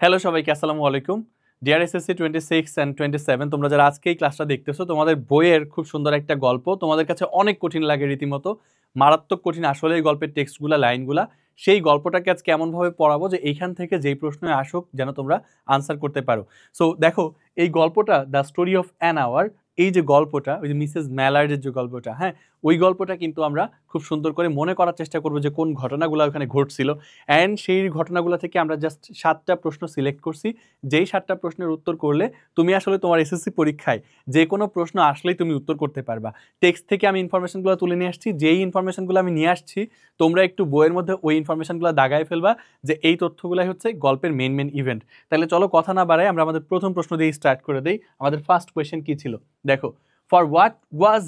Hello সবাইকে, আসসালামু আলাইকুম। ডিয়ার এসএসসি 26 অ্যান্ড 27, তোমরা যারা আজকে এই ক্লাসটা দেখতেছো, তোমাদের বইয়ের খুব সুন্দর একটা গল্প তোমাদের কাছে অনেক কঠিন লাগে, রীতিমতো মারাত্মক কঠিন আসলে এই গল্পের টেক্সটগুলা, লাইনগুলা। সেই গল্পটাকে আজকে এমনভাবে পড়াবো যে এইখান থেকে যেই প্রশ্নে আসুক যেন তোমরা আনসার করতে পারো। সো দেখো, এই গল্পটা the story of an hour, এই যে গল্পটা, ওই যে মিসেস ম্যালার্ডের যে গল্পটা, হ্যাঁ, ওই গল্পটা কিন্তু আমরা খুব সুন্দর করে মনে করার চেষ্টা করবো যে কোন ঘটনাগুলো ওখানে ঘটছিল। অ্যান্ড সেই ঘটনাগুলো থেকে আমরা জাস্ট 7টা প্রশ্ন সিলেক্ট করছি। যেই 7টা প্রশ্নের উত্তর করলে তুমি আসলে তোমার এসএসসি পরীক্ষায় যে কোনো প্রশ্ন আসলেই তুমি উত্তর করতে পারবা। টেক্সট থেকে আমি ইনফরমেশনগুলো তুলে নিয়ে আসছি, যেই ইনফরমেশনগুলো আমি নিয়ে আসছি তোমরা একটু বইয়ের মধ্যে ওই ইনফরমেশনগুলো দাগায় ফেলবা যে এই তথ্যগুলাই হচ্ছে গল্পের মেন ইভেন্ট। তাহলে চলো কথা না বাড়াই, আমরা আমাদের প্রথম প্রশ্ন দিয়ে স্টার্ট করে দেই। আমাদের ফার্স্ট কোয়েশ্চেন কি ছিল দেখো। For what was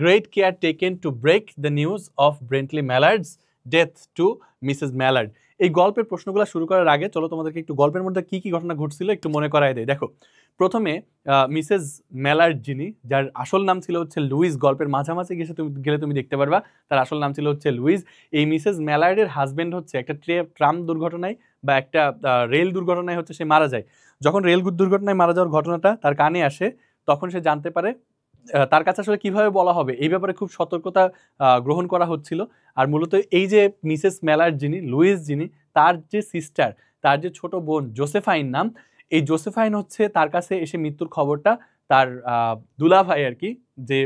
great care taken to break the news of Brentley Mallard's death to Mrs. Mallard? এই গল্পের প্রশ্নগুলো শুরু করার আগে চলো তোমাদেরকে একটু গল্পের মধ্যে কি কি ঘটনা ঘটছিল একটু মনে করায় দেয়। দেখো, প্রথমে মিসেস ম্যালার্ড, যিনি, যার আসল নাম ছিল হচ্ছে লুইস, গল্পের মাঝামাঝি গেলে তুমি দেখতে পারবা তার আসল নাম ছিল হচ্ছে লুইস। এই মিসেস ম্যালার্ডের হাজবেন্ড হচ্ছে একটা ট্রাম দুর্ঘটনায় বা একটা রেল দুর্ঘটনায় হচ্ছে সে মারা যায়। যখন রেল দুর্ঘটনায় মারা যাওয়ার ঘটনাটা তার কানে আসে, তখন সে জানতে পারে তার কাছে আসলে কিভাবে বলা হবে এই ব্যাপারে খুব সতর্কতা গ্রহণ করা হচ্ছিল। আর মূলত এই যে মিসেস ম্যালার্ড যিনি, লুইস যিনি, তার যে সিস্টার, তার যে ছোট বোন জোসেফাইন নাম, এই জোসেফাইন হচ্ছে তার কাছে এসে মৃত্যুর খবরটা, তার দুলাভাই আর কি, যে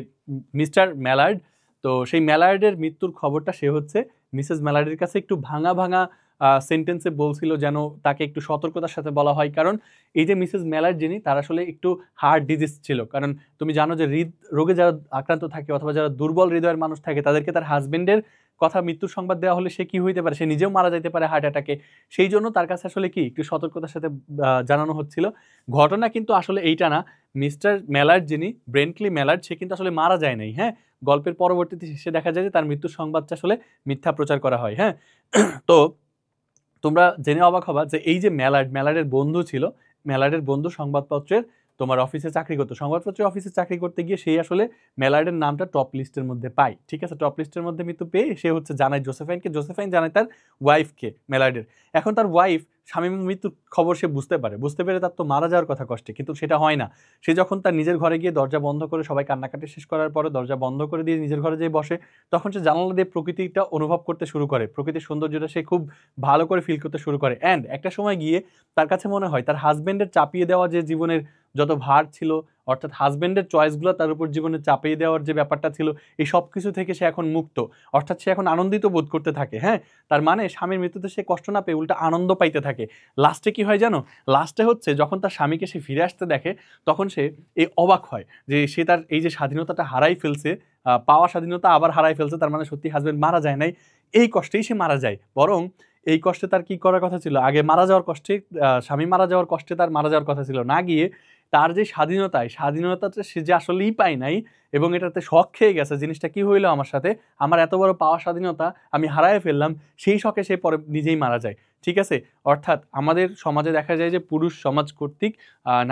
মিস্টার ম্যালার্ড, তো সেই ম্যালার্ডের মৃত্যুর খবরটা সে হচ্ছে মিসেস ম্যালার্ডের কাছে একটু ভাঙা ভাঙা সেন্টেন্সে বলছিল, যেন তাকে একটু সতর্কতার সাথে বলা হয়। কারণ এই যে মিসেস ম্যালার্ড যিনি, তার আসলে একটু হার্ট ডিজিজ ছিল। কারণ তুমি জানো যে রোগে যারা আক্রান্ত থাকে অথবা যারা দুর্বল হৃদয়ের মানুষ থাকে, তাদেরকে তার হাজবেন্ডের কথা মৃত্যুর সংবাদ দেওয়া হলে সে কি হইতে পারে, সে নিজেও মারা যেতে পারে হার্ট অ্যাটাকে। সেই জন্য তার কাছে আসলে কি একটু সতর্কতার সাথে জানানো হচ্ছিল। ঘটনা কিন্তু আসলে এইটা না, মিস্টার ম্যালার্ড যিনি, ব্রেন্টলি ম্যালার্ড, সে কিন্তু আসলে মারা যায় নাই। হ্যাঁ, গল্পের পরবর্তীতে শেষে দেখা যায় যে তার মৃত্যুর সংবাদটা আসলে মিথ্যা প্রচার করা হয়। হ্যাঁ, তো তোমরা জেনে অবাক হবা যে এই যে ম্যালার্ডের বন্ধু ছিল, ম্যালার্ডের বন্ধু সংবাদপত্রের তোমার অফিসে চাকরি করতো। সংবাদপত্রের অফিসে চাকরি করতে গিয়ে সেই আসলে ম্যালার্ডের নামটা টপ লিস্টের মধ্যে পায়। ঠিক আছে, টপ লিস্টের মধ্যে মৃত্যু পেয়ে সে হচ্ছে জানায় জোসেফাইনকে, জোসেফাইন জানায় তার ওয়াইফকে, ম্যালার্ডের। এখন তার ওয়াইফ স্বামী মৃত্যুর খবর সে বুঝতে পেরে তার তো মারা যাওয়ার কথা কষ্টে, কিন্তু সেটা হয় না। সে যখন তার নিজের ঘরে গিয়ে দরজা বন্ধ করে, সবাই কান্নাকাটি শেষ করার পরে দরজা বন্ধ করে দিয়ে নিজের ঘরে যেয়ে বসে, তখন সে জানালা দিয়ে প্রকৃতিটা অনুভব করতে শুরু করে, প্রকৃতির সৌন্দর্যটা সে খুব ভালো করে ফিল করতে শুরু করে। অ্যান্ড একটা সময় গিয়ে তার কাছে মনে হয় তার হাজবেন্ডের চাপিয়ে দেওয়া যে জীবনের যত ভার ছিল, অর্থাৎ হাজবেন্ডের চয়েসগুলো তার উপর জীবনে চাপিয়ে দেওয়ার যে ব্যাপারটা ছিল, এই সব কিছু থেকে সে এখন মুক্ত। অর্থাৎ সে এখন আনন্দিত বোধ করতে থাকে। হ্যাঁ, তার মানে স্বামীর মৃত্যুতে সে কষ্ট না পেয়ে উল্টা আনন্দ পাইতে থাকে। লাস্টে কি হয় জানো? লাস্টে হচ্ছে যখন তার স্বামীকে সে ফিরে আসতে দেখে, তখন সে এই অবাক হয় যে সে তার এই যে স্বাধীনতাটা হারাই ফেলছে, পাওয়া স্বাধীনতা আবার হারাই ফেলছে। তার মানে সত্যি হাজবেন্ড মারা যায় নাই, এই কষ্টেই সে মারা যায়। বরং এই কষ্টে তার কি করার কথা ছিল, আগে মারা যাওয়ার কষ্টে, স্বামী মারা যাওয়ার কষ্টে তার মারা যাওয়ার কথা ছিল, না গিয়ে তার যে স্বাধীনতাটা সে যে আসলেই পায় নাই, এবং এটাতে শখ খেয়ে গেছে, জিনিসটা কি হইলো আমার সাথে, আমার এত বড় পাওয়া স্বাধীনতা আমি হারায় ফেললাম, সেই শখে সে পরে নিজেই মারা যায়। ঠিক আছে, অর্থাৎ আমাদের সমাজে দেখা যায় যে পুরুষ সমাজ কর্তৃক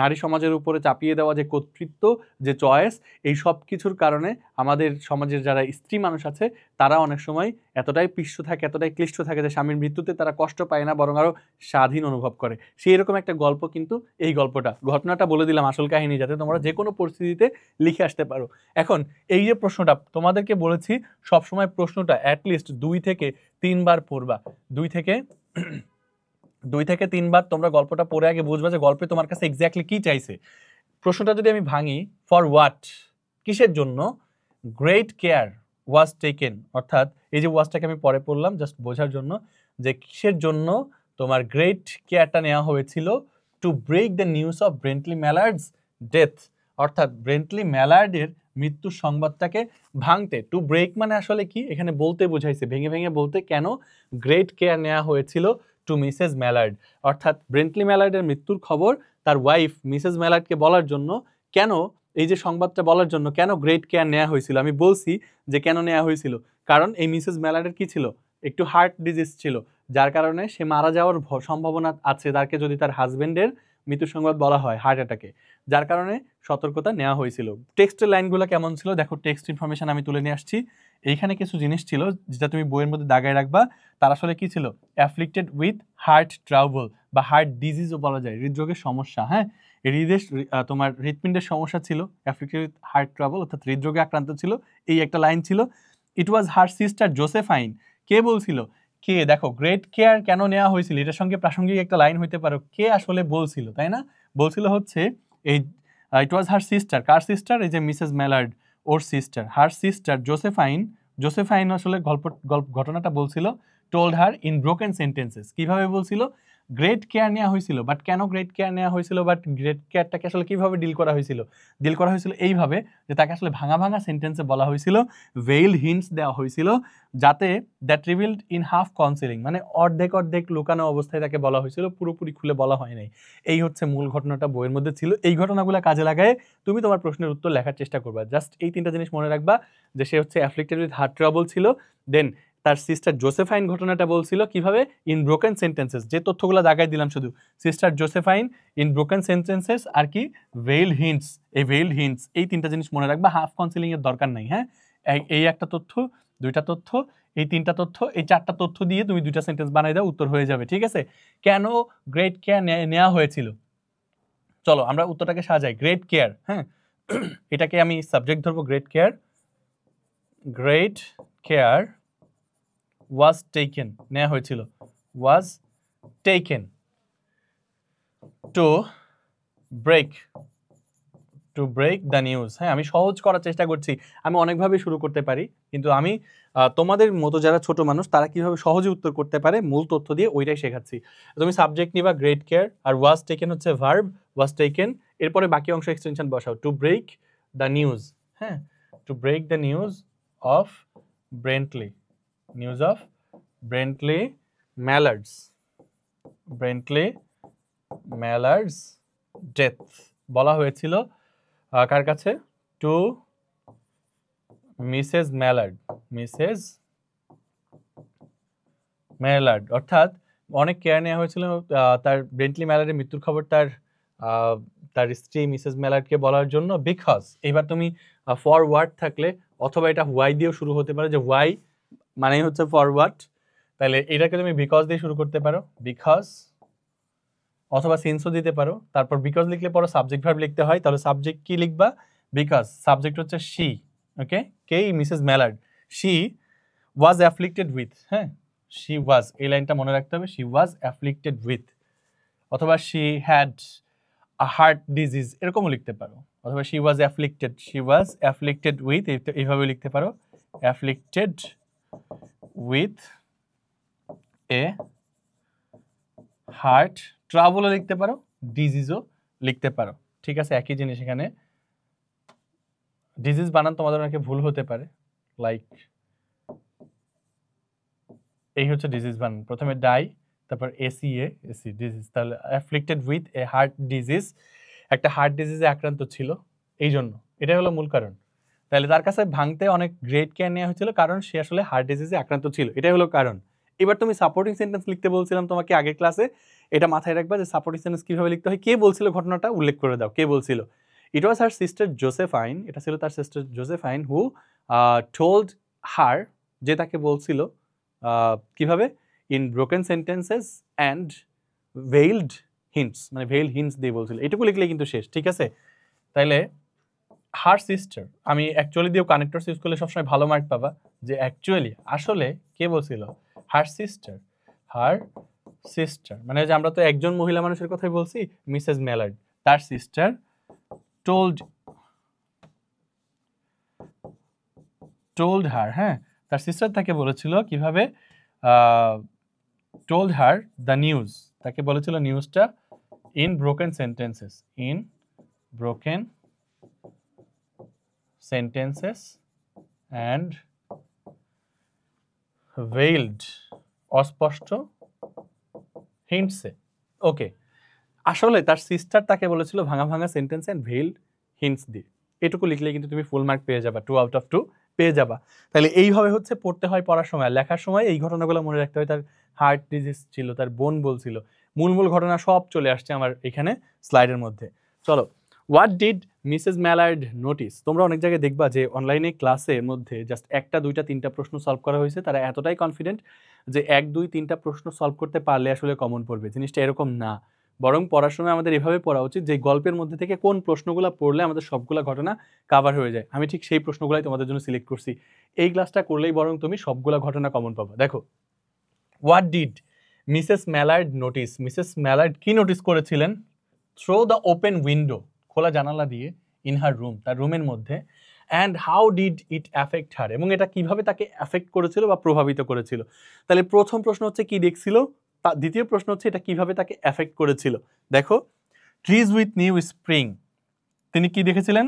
নারী সমাজের উপরে চাপিয়ে দেওয়া যে কর্তৃত্ব, যে চয়েস, এই সব কিছুর কারণে আমাদের সমাজের যারা স্ত্রী মানুষ আছে তারা অনেক সময় এতটাই পিষ্ট থাকে, এতটাই ক্লিষ্ট থাকে যে স্বামীর মৃত্যুতে তারা কষ্ট পায় না, বরং আরও স্বাধীন অনুভব করে। সেই এরকম একটা গল্প কিন্তু এই গল্পটা। ঘটনাটা বলে দিলাম আসল কাহিনী, যাতে তোমরা যে কোনো পরিস্থিতিতে লিখে আসতে পারো। এখন এই যে প্রশ্নটা তোমাদেরকে বলেছি, সবসময় প্রশ্নটা অ্যাটলিস্ট 2 থেকে 3 বার পড়বা। 2 থেকে 3 বার তোমরা গল্পটা পড়ে আগে বুঝবা যে গল্পে তোমার কাছে এক্স্যাক্টলি কি চাইছে। প্রশ্নটা যদি আমি ভাঙি, ফর হোয়াট, কিসের জন্য, গ্রেট কেয়ার ওয়াজ টেকেন, অর্থাৎ এই যে ওয়াজটাকে আমি পরে পড়লাম জাস্ট বোঝার জন্য, যে কিসের জন্য তোমার গ্রেট কেয়ারটা নেওয়া হয়েছিল, to break the news of Brently Mallard's death, অর্থাৎ ব্রেন্টলি ম্যালার্ডের মৃত্যুর সংবাদটাকে ভাঙতে। টু ব্রেক মানে আসলে কি, এখানে বলতে বোঝাইছে, ভেঙে ভেঙে বলতে, কেন গ্রেট কেয়ার নেওয়া হয়েছিল টু মিসেস ম্যালার্ড, অর্থাৎ ব্রেন্টলি ম্যালার্ডের মৃত্যুর খবর তার ওয়াইফ মিসেস ম্যালার্ডকে বলার জন্য, কেন এই যে সংবাদটা বলার জন্য কেন গ্রেট কেয়ার নেওয়া হয়েছিল। আমি বলছি যে কেন নেওয়া হয়েছিল, কারণ এই মিসেস ম্যালার্ডের কি ছিল, একটু হার্ট ডিজিজ ছিল, যার কারণে সে মারা যাওয়ার সম্ভাবনা আছে, তাকে যদি তার হাজবেন্ডের মৃত্যুর সংবাদ বলা হয় হার্ট অ্যাটাকে, যার কারণে সতর্কতা নেওয়া হয়েছিল। টেক্সটের লাইনগুলো কেমন ছিল দেখো, টেক্সট ইনফরমেশন আমি তুলে নিয়ে আসছি। এইখানে কিছু জিনিস ছিল যেটা তুমি বইয়ের মধ্যে দাগায় রাখবা। তার আসলে কি ছিল, অ্যাফ্লিক্টেড উইথ হার্ট ট্রাবল বা হার্ট ডিজিজও বলা যায়, হৃদরোগের সমস্যা। হ্যাঁ, তোমার হৃৎপিণ্ডের সমস্যা ছিল, অ্যাফ্লিক্টেড উইথ হার্ট ট্রাবল অর্থাৎ হৃদরোগে আক্রান্ত ছিল। এই একটা লাইন ছিল। ইট ওয়াজ হার সিস্টার জোসেফাইন। কে বলছিল, কে, দেখো গ্রেট কেয়ার কেন নেওয়া হয়েছিল এটার সঙ্গে প্রাসঙ্গিক একটা লাইন হইতে পারো, কে আসলে বলছিল, তাই না? বলছিল হচ্ছে এই ইট ওয়াজ হার সিস্টার। কার সিস্টার? এই যে মিসেস মেলার্ড, ওর sister, her sister Josephine. Josephine আসলে ঘটনাটা বলছিল, told her in broken sentences. কিভাবে বলছিল? গ্রেট কেয়ার নেওয়া হয়েছিল, বাট কেন গ্রেট কেয়ার নেওয়া হয়েছিল, বাট গ্রেট কেয়ারটাকে আসলে কিভাবে ডিল করা হয়েছিল? ডিল করা হয়েছিল এইভাবে যে তাকে আসলে ভাঙা ভাঙা সেন্টেন্সে বলা হয়েছিল, ভেইল হিন্টস দেওয়া হয়েছিল, যাতে that revealed in half counselling, মানে অর্ধেক অর্ধেক লুকানো অবস্থায় তাকে বলা হয়েছিল, পুরোপুরি খুলে বলা হয় নাই। এই হচ্ছে মূল ঘটনাটা বইয়ের মধ্যে ছিল। এই ঘটনাগুলো কাজে লাগায় তুমি তোমার প্রশ্নের উত্তর লেখার চেষ্টা করবা। জাস্ট এই তিনটা জিনিস মনে রাখবা, যে সে হচ্ছে অ্যাফ্লিক্টেড উইথ হার্ট ট্রাবল ছিল, দেন তার সিস্টার জোসেফাইন ঘটনাটা বলছিল কিভাবে, ইন ব্রোকেন সেন্টেন্সেস, যে তথ্যগুলো দাগাই দিলাম শুধু, sister Josephine in broken sentences, আর কি ভেইল হিন্টস। এই ভেইল হিন্টস, এই তিনটা জিনিস মনে রাখবা, হাফ কাউন্সিলিং এর দরকার নাই। হ্যাঁ, এই একটা তথ্য, দুইটা তথ্য, এই তিনটা তথ্য, এই চারটা তথ্য দিয়ে তুমি দুইটা সেন্টেন্স বানাই দাও, উত্তর হয়ে যাবে। ঠিক আছে? কেন গ্রেট কেয়ার নেওয়া হয়েছিল, চলো আমরা উত্তরটাকে সাজাই। গ্রেট কেয়ার, হ্যাঁ, এটাকে আমি সাবজেক্ট ধরবো, great care. Great care was taken, নেওয়া হয়েছিল, was taken to break the news. হ্যাঁ, আমি সহজ করার চেষ্টা করছি, আমি অনেকভাবে শুরু করতে পারি, কিন্তু আমি তোমাদের মতো যারা ছোট মানুষ তারা কিভাবে সহজে উত্তর করতে পারে মূল তথ্য দিয়ে ওইটাই শেখাচ্ছি। তুমি সাবজেক্ট নিবা গ্রেট কেয়ার, আর ওয়াজ টেকেন হচ্ছে ভার্ব, ওয়াজ টেকেন, এরপরে বাকি অংশ এক্সটেনশন বসাও, টু ব্রেক দ্য নিউজ। হ্যাঁ, to break the news of Brently, news of Brently Mallard's, death বলা হয়েছিল কার কাছে? টু মিসেস ম্যালার্ড, অর্থাৎ অনেক কেয়ার নেওয়া হয়েছিল তার ব্রেন্টলি ম্যালার্ডের মৃত্যুর খবর তার স্ত্রী মিসেস ম্যালার্ডকে বলার জন্য। বিকজ, এবার তুমি ফরওয়ার্ড থাকলে অথবা এটা হোয়াই দিয়েও শুরু হতে পারে, যে হোয়াই মানেই হচ্ছে ফরওয়ার্ড, তাহলে এটাকে তুমি বিকজ দিয়ে শুরু করতে পারো, বিকজ, অথবা সিন্সও দিতে পারো। তারপর বিকজ লিখলে পরে সাবজেক্ট ভার্ব লিখতে হয়, তাহলে সাবজেক্ট কি লিখবা? বিকজ। সাবজেক্ট হচ্ছে শি, ওকে, কে? Mrs Mallard. She was afflicted with, হ্যাঁ, শি ওয়াজ, এই লাইনটা মনে রাখতে হবে, শি ওয়াজ অ্যাফ্লিক্টেড উইথ, অথবা she had a heart disease, এরকমও লিখতে পারো, অথবা শি ওয়াজ অ্যাফ্লিক্টেড উইথ, এইভাবে লিখতে পারো, অ্যাফ্লিক্টেড উইথ এ হার্ট ট্রাবলও লিখতে পারো, ডিজিজও লিখতে পারো। ঠিক আছে, একই জিনিস এখানে। ডিজিজ বানান তোমাদের অনেকে ভুল হতে পারে, লাইক এই হচ্ছে ডিজিজ বানান, প্রথমে ডাই, তারপর এসি ডিজিজ, তাহলে afflicted with a heart disease, একটা হার্ট ডিজিজে আক্রান্ত ছিল, এই জন্য, এটাই হলো মূল কারণ। তাহলে তার কাছে ভাঙতে অনেক গ্রেট কেয়ার নেওয়া হয়েছিল, কারণ সে আসলে হার্ট ডিজিজে আক্রান্ত ছিল, এটাই হলো কারণ। এবার তুমি সাপোর্টিং সেন্টেন্স লিখতে বলছিলাম তোমাকে আগের ক্লাসে, এটা মাথায় রাখবা যে সাপোর্টিং সেন্টেন্স কিভাবে লিখতে হয়। কে বলছিল ঘটনাটা উল্লেখ করে দাও, কে বলছিল? ইট ওয়াজ হার সিস্টার জোসেফাইন, এটা ছিল তার sister Josephine, who told her, যে তাকে বলছিল কিভাবে, in broken sentences and veiled hints, মানে ভেইল হিন্টস দিয়ে বলছিল, এটুকু লিখলে কিন্তু শেষ। ঠিক আছে, তাইলে হার সিস্টার, আমি অ্যাকচুয়ালি দিয়েও কানেক্টরস ইউজ করলে সবসময় ভালো মার্ক পাবা, যে অ্যাকচুয়ালি আসলে কে বলছিল, হার সিস্টার, মানে যে আমরা তো একজন মহিলা মানুষের কথাই বলছি, মিসেস ম্যালার্ড, তার সিস্টার টোল্ড হার, হ্যাঁ, তার সিস্টার তাকে বলেছিল কিভাবে, টোল্ড হার দ্য নিউজ, তাকে বলেছিল নিউজটা, ইন ব্রোকেন সেন্টেন্সেস অ্যান্ড ভেইলড, অস্পষ্ট হিন্টসে। ওকে, আসলে তার সিস্টার তাকে বলেছিল ভাঙা ভাঙা সেন্টেন্স অ্যান্ড ভেইলড হিন্টস দিয়ে, এটুকু লিখলে কিন্তু তুমি ফুল মার্ক পেয়ে যাবে, 2 আউট অফ 2 পেয়ে যাবা। তাহলে এইভাবে হচ্ছে পড়তে হয় পড়ার সময়, লেখার সময় এই ঘটনাগুলো মনে রাখতে হয়। তার হার্ট ডিজিজ ছিল, তার বোন বলছিল, মূল মূল ঘটনা সব চলে আসছে আমার এখানে স্লাইডের মধ্যে। চলো, what did Mrs Mallard notice? তোমরা অনেক জায়গায় দেখবা যে অনলাইনে ক্লাসের মধ্যে জাস্ট একটা দুইটা তিনটা প্রশ্ন সলভ করা হয়েছে, তারা এতটাই কনফিডেন্ট যে এক দুই তিনটা প্রশ্ন সলভ করতে পারলে আসলে কমন পড়বে। জিনিসটা এরকম না, বরং পড়ার সময় আমাদের এভাবে পড়া উচিত যে গল্পের মধ্যে থেকে কোন প্রশ্নগুলো পড়লে আমাদের সবগুলা ঘটনা কাভার হয়ে যায়। আমি ঠিক সেই প্রশ্নগুলাই তোমাদের জন্য সিলেক্ট করছি। এই ক্লাসটা করলেই বরং তুমি সবগুলা ঘটনা কমন পাবা। দেখো, what did Mrs Mallard notice? Mrs Mallard কি নোটিস করেছিলেন? থ্রো দ্য ওপেন উইন্ডো, খোলা জানালা দিয়ে, ইন হার রুম, তার রুমের মধ্যে। And how did it affect her, এবং এটা কিভাবে তাকে অ্যাফেক্ট করেছিল বা প্রভাবিত করেছিল। তাহলে প্রথম প্রশ্ন হচ্ছে কি দেখছিল, দ্বিতীয় প্রশ্ন হচ্ছে এটা কিভাবে তাকে অ্যাফেক্ট করেছিল। দেখো, ট্রিজ উইথ নিউ স্প্রিং, তিনি কি দেখেছিলেন?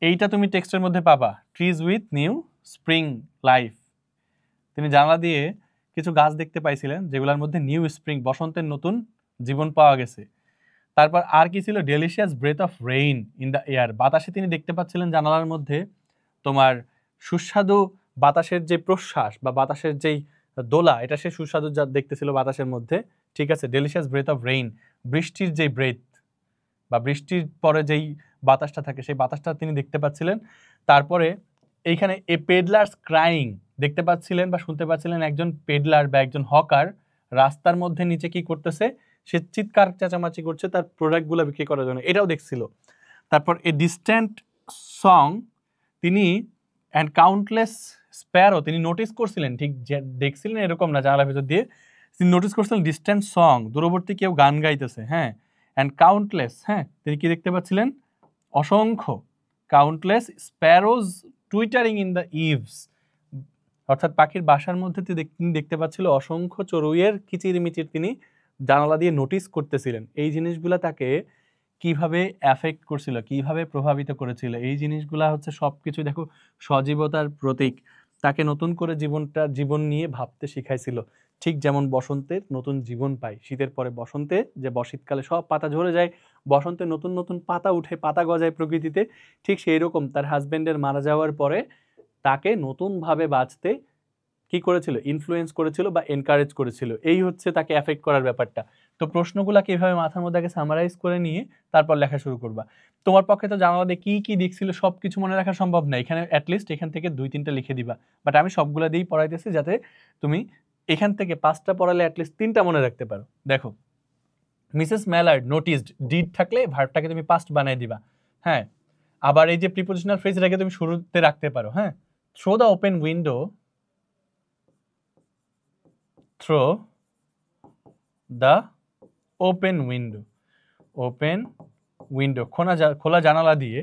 এইটা তুমি টেক্সটের মধ্যে পাবা, trees with new spring life. তিনি জানলা দিয়ে কিছু গাছ দেখতে পাইছিলেন যেগুলোর মধ্যে নিউ স্প্রিং, বসন্তের নতুন জীবন পাওয়া গেছে। তারপর আর কি ছিল? Delicious breath of rain in the air, বাতাসে তিনি দেখতে পাচ্ছিলেন জানালার মধ্যে তোমার সুস্বাদু বাতাসের যে প্রশ্বাস বা বাতাসের যেই দোলা, এটা সে সুস্বাদু যা দেখতেছিল বাতাসের মধ্যে। ঠিক আছে, ডেলিশিয়াস ব্রেথ অফ রেইন, বৃষ্টির যেই ব্রেথ বা বৃষ্টির পরে যেই বাতাসটা থাকে সেই বাতাসটা তিনি দেখতে পাচ্ছিলেন। তারপরে এইখানে এ পেডলার্স ক্রাইং দেখতে পাচ্ছিলেন বা শুনতে পাচ্ছিলেন একজন পেডলার বা একজন হকার রাস্তার মধ্যে নিচে কি করতেছে, সে চিৎকার চেঁচামেচি করছে তার প্রোডাক্টগুলো বিক্রি করার জন্য, এটাও দেখছিল। তারপর এ ডিস্ট্যান্ট সং, তিনি অ্যান্ড কাউন্টলেস স্প্যারো, তিনি নোটিস করছিলেন, ঠিক দেখছিলেন এরকম না, জানালার ভিতর দিয়ে তিনি নোটিস করছিলেন ডিস্ট্যান্ট সং, দূরবর্তী কেউ গান গাইতেছে। হ্যাঁ, অ্যান্ড কাউন্টলেস, হ্যাঁ, তিনি কি দেখতে পাচ্ছিলেন? অসংখ্য, কাউন্টলেস স্প্যারোজ টুইটারিং ইন দ্য ইভস, অর্থাৎ পাখির বাসার মধ্যে তিনি দেখতে পাচ্ছিল অসংখ্য চড়ুইয়ের কিচিরমিচির, তিনি জানালা দিয়ে নোটিস করতেছিলেন। এই জিনিসগুলো তাকে কিভাবে অ্যাফেক্ট করছিল, কিভাবে প্রভাবিত করেছিল, এই জিনিসগুলা হচ্ছে সব কিছু দেখো সজীবতার প্রতীক। তাকে নতুন করে জীবন নিয়ে ভাবতে শিখাইছিল। ঠিক যেমন বসন্তের নতুন জীবন পায়, শীতের পরে বসন্তে যে শীতকালে সব পাতা ঝরে যায়, বসন্তে নতুন নতুন পাতা উঠে, পাতা গজায় প্রকৃতিতে, ঠিক সেই রকম তার হাজবেন্ডের মারা যাওয়ার পরে তাকে নতুনভাবে বাঁচতে কি করেছিল? ইনফ্লুয়েন্স করেছিল বা এনকারেজ করেছিল। এই হচ্ছে তাকে অ্যাফেক্ট করার ব্যাপারটা। তো প্রশ্নগুলোকে এভাবে মাথার মধ্যে আগে সামারাইজ করে নিয়ে তারপর লেখা শুরু করবা। তোমার পক্ষে তো জানালা দিয়ে কি কি দেখছিল সব কিছু মনে রাখা সম্ভব না, এখানে অ্যাটলিস্ট এখান থেকে 2-3টা লিখে দিবা। বাট আমি সবগুলো দিয়েই পড়াইতেছি যাতে তুমি এখান থেকে 5টা পড়ালে অ্যাটলিস্ট 3টা মনে রাখতে পারো। দেখো, মিসেস ম্যালার্ড নোটিসড, ডিড থাকলে ভার্বটাকে তুমি পাস্ট বানিয়ে দিবা। হ্যাঁ, আবার এই যে প্রিপোজিশনাল ফ্রেজটাকে তুমি শুরুতে রাখতে পারো। হ্যাঁ, through the open window, through the open window, open window, খোলা জানালা দিয়ে।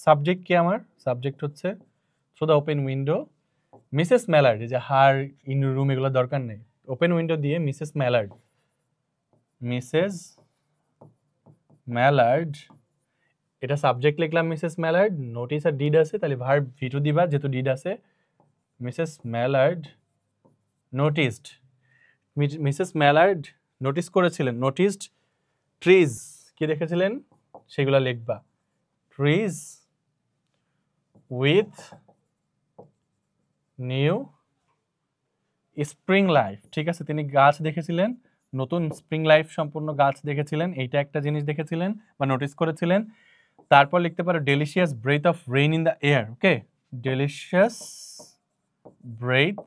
সাবজেক্ট কি আমার? সাবজেক্ট হচ্ছে through the open window Mrs Mallard, যে হার ইন রুম এগুলো দরকার নেই, ওপেন উইন্ডো দিয়ে মিসেস ম্যালার্ড, মিসেস ম্যালার্ড, এটা সাবজেক্ট লিখলাম মিসেস ম্যালার্ড, নোটিস আর ডিড আছে, তাহলে ভার্ব ভি2 দিবা যেহেতু ডিড আছে। Mrs Mallard noticed, Mrs Mallard notice করেছিলেন, নোটিসড ট্রিজ, কি দেখেছিলেন সেগুলো লিখবা, trees with new spring life. ঠিক আছে, তিনি গাছ দেখেছিলেন, নতুন স্প্রিং লাইফ সম্পূর্ণ গাছ দেখেছিলেন, এইটা একটা জিনিস দেখেছিলেন বা নোটিস করেছিলেন। তারপর লিখতে পারো delicious breath of rain in the air. Okay, delicious breath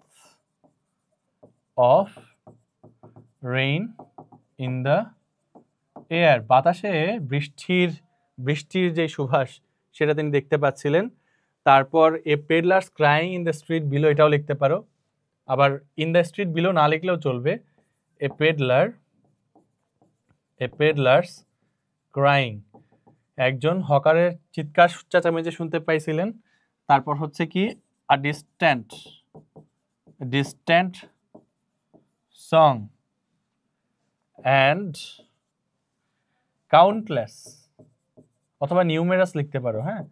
of rain in the air, বাতাসে বৃষ্টির যে সুবাস সেটা তিনি দেখতে পাচ্ছিলেন। তারপর a peddler's crying in the street below, এটাও লিখতে পারো। আবার ইন দ্য স্ট্রিট বিলো না লিখলেও চলবে, এ পেডলার্স ক্রাইং, একজন হকারের চিৎকার চেঁচামেচি শুনতে পাইছিলেন। তারপর হচ্ছে কি আ ডিস্ট্যান্ট সং অ্যান্ড কাউন্টলেস, অথবা নিউমেরাস লিখতে পারো। হ্যাঁ,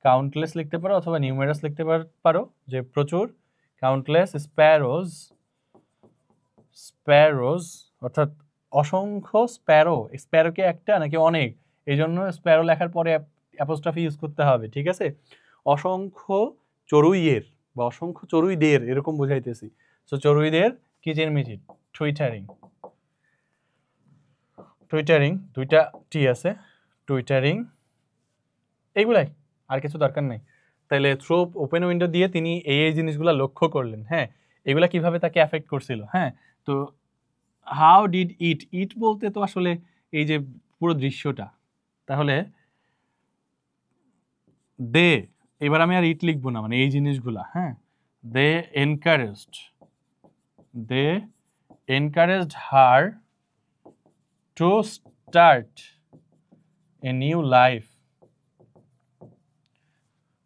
কাউন্টলেস লিখতে পারো অথবা নিউমেরাস লিখতে পারো, যে প্রচুর, কাউন্টলেস স্প্যারোজ অর্থাৎ অসংখ্য স্প্যারো, স্প্যারো কি একটা নাকি অনেক, এই জন্য স্প্যারো লেখার পরে অ্যাপোস্ট্রফি ইউজ করতে হবে। ঠিক আছে, অসংখ্য চড়ুইয়ের বা অসংখ্য চড়ুইদের এরকম বোঝাইতেছি। সো চড়ুইদের কিচিরমিচির, টুইটারিং, টুইটারিং দুইটা টি আছে, টুইটারিং, এইগুলাই, আর কিছু দরকার নাই। তাহলে থ্রু ওপেন উইন্ডো দিয়ে তিনি এই জিনিসগুলো লক্ষ্য করলেন। হ্যাঁ, এগুলা কিভাবে তাকে অ্যাফেক্ট করছিল। হ্যাঁ, তো হাউ ডিড ইট, ইট বলতে তো আসলে এই যে পুরো দৃশ্যটা, তাহলে দে, এবার আমি আর ইট লিখবো না, মানে এই জিনিসগুলা। হ্যাঁ, they encouraged her to start a new life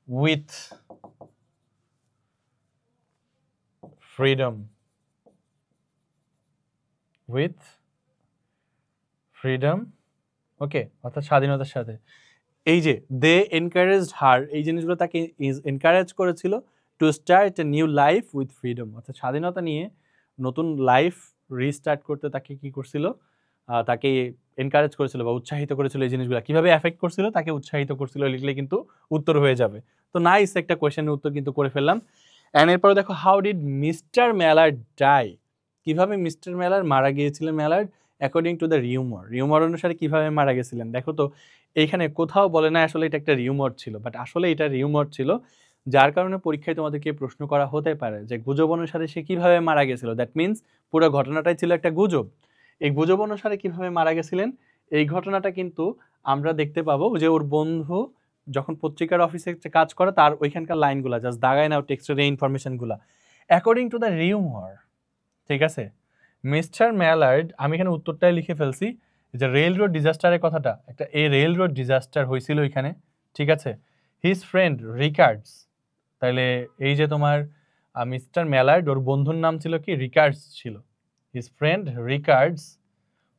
with freedom, okay, অর্থাৎ স্বাধীনতার সাথে। এই যে দে এনকারেজড হার, এই জিনিসগুলো তাকে এনকারেজ করেছিল two start a new life with freedom, অর্থাৎ স্বাধীনতা নিয়ে নতুন লাইফ রিস্টার্ট করতে তাকে কি করছিল, তাকে এনকারেজ করেছিল বা উৎসাহিত করেছিল। এই জিনিসগুলো কিভাবে এফেক্ট করছিল, তাকে উৎসাহিত করছিল লিখলে কিন্তু উত্তর হয়ে যাবে। তো নাইস, একটা কোয়েশ্চেনের উত্তর কিন্তু করে ফেললাম। অ্যান্ড এরপরে দেখো, how did mister Mallard die, কিভাবে মিস্টার ম্যালার্ড মারা গিয়েছিলেন। Mallard according to the rumour অনুসারে কিভাবে মারা গেছিলেন। দেখো তো এইখানে কোথাও বলে না আসলে এটা একটা রিউমার ছিল, বাট আসলে এটা রিউমার ছিল, যার কারণে পরীক্ষায় তোমাদেরকে প্রশ্ন করা হতে পারে যে গুজব অনুসারে সে কিভাবে মারা গেছিল। দ্যাট মিনস পুরো ঘটনাটাই ছিল একটা গুজব। এই গুজব অনুসারে কিভাবে মারা গেছিলেন, এই ঘটনাটা কিন্তু আমরা দেখতে পাবো যে ওর বন্ধু যখন পত্রিকার অফিসে কাজ করে তার ওইখানকার লাইনগুলা, জাস্ট দাগায় নাও টেক্সটের এই ইনফরমেশনগুলা, অ্যাকর্ডিং টু দ্য রিউমার। ঠিক আছে, মিস্টার ম্যালার্ড, আমি এখানে উত্তরটাই লিখে ফেলছি যে রেল রোড ডিজাস্টারের কথাটা, একটা এই রেল রোড ডিজাস্টার হয়েছিল এখানে। ঠিক আছে, হিজ ফ্রেন্ড রিকার্ডস, তাহলে এই যে তোমার মিস্টার ম্যালার্ড, ওর বন্ধুর নাম ছিল কি, রিকার্ডস ছিল। His friend Richards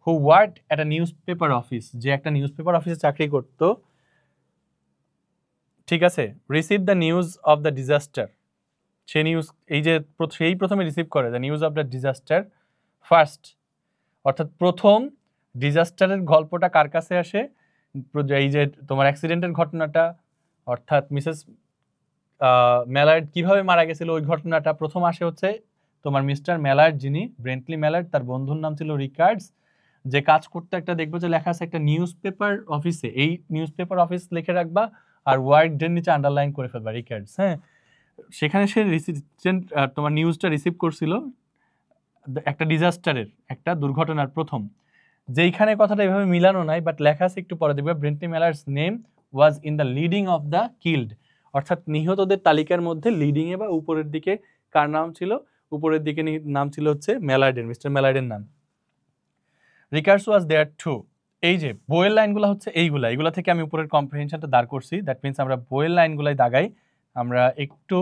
who worked at a newspaper office, যে একটা নিউজ পেপার অফিসে চাকরি করত। ঠিক আছে, receive the news of the disaster, সে নিউজ, এই যে সেই প্রথমে রিসিভ করে the news of the disaster first, অর্থাৎ প্রথম ডিজাস্টারের গল্পটা কার কাছে আসে, এই যে তোমার অ্যাক্সিডেন্টের ঘটনাটা, অর্থাৎ মিসেস ম্যালার্ড কিভাবে মারা গেছিল ওই ঘটনাটা প্রথম আসে হচ্ছে তোমার মিস্টার ম্যালার্ড, যিনি ব্রেন্টলি ম্যালার্ড, তার বন্ধুর নাম ছিল রিকার্ডস, যে কাজ করতে একটা দেখবো যে লেখা আছে একটা নিউজ পেপার অফিসে, এই নিউজ পেপার অফিস লিখে রাখবা আর ওয়ার্কডের নিচে আন্ডারলাইন করে ফেলবা রিকার্ডস। হ্যাঁ, সেখানে সে তোমার নিউজটা রিসিভ করছিল একটা ডিজাস্টারের, একটা দুর্ঘটনার প্রথম, যেইখানে কথাটা এভাবে মিলানো নাই, বাট লেখা আছে একটু পরে দেখবে, Brently Mallard's name was in the leading of the killed, অর্থাৎ নিহতদের তালিকার মধ্যে লিডিং এ বা উপরের দিকে কার নাম ছিল, উপরের দিকে নাম ছিল হচ্ছে ম্যালার্ডের, মিস্টার ম্যালার্ডের নাম। রিকার্ডস ওয়াজ দেয়ার টু, এই যে বইয়ের লাইনগুলো হচ্ছে এইগুলা থেকে আমি উপরের কম্প্রিহেনশনটা দাঁড় করছি। দ্যাট মিনস আমরা বইয়ের লাইনগুলাই দাগাই, আমরা একটু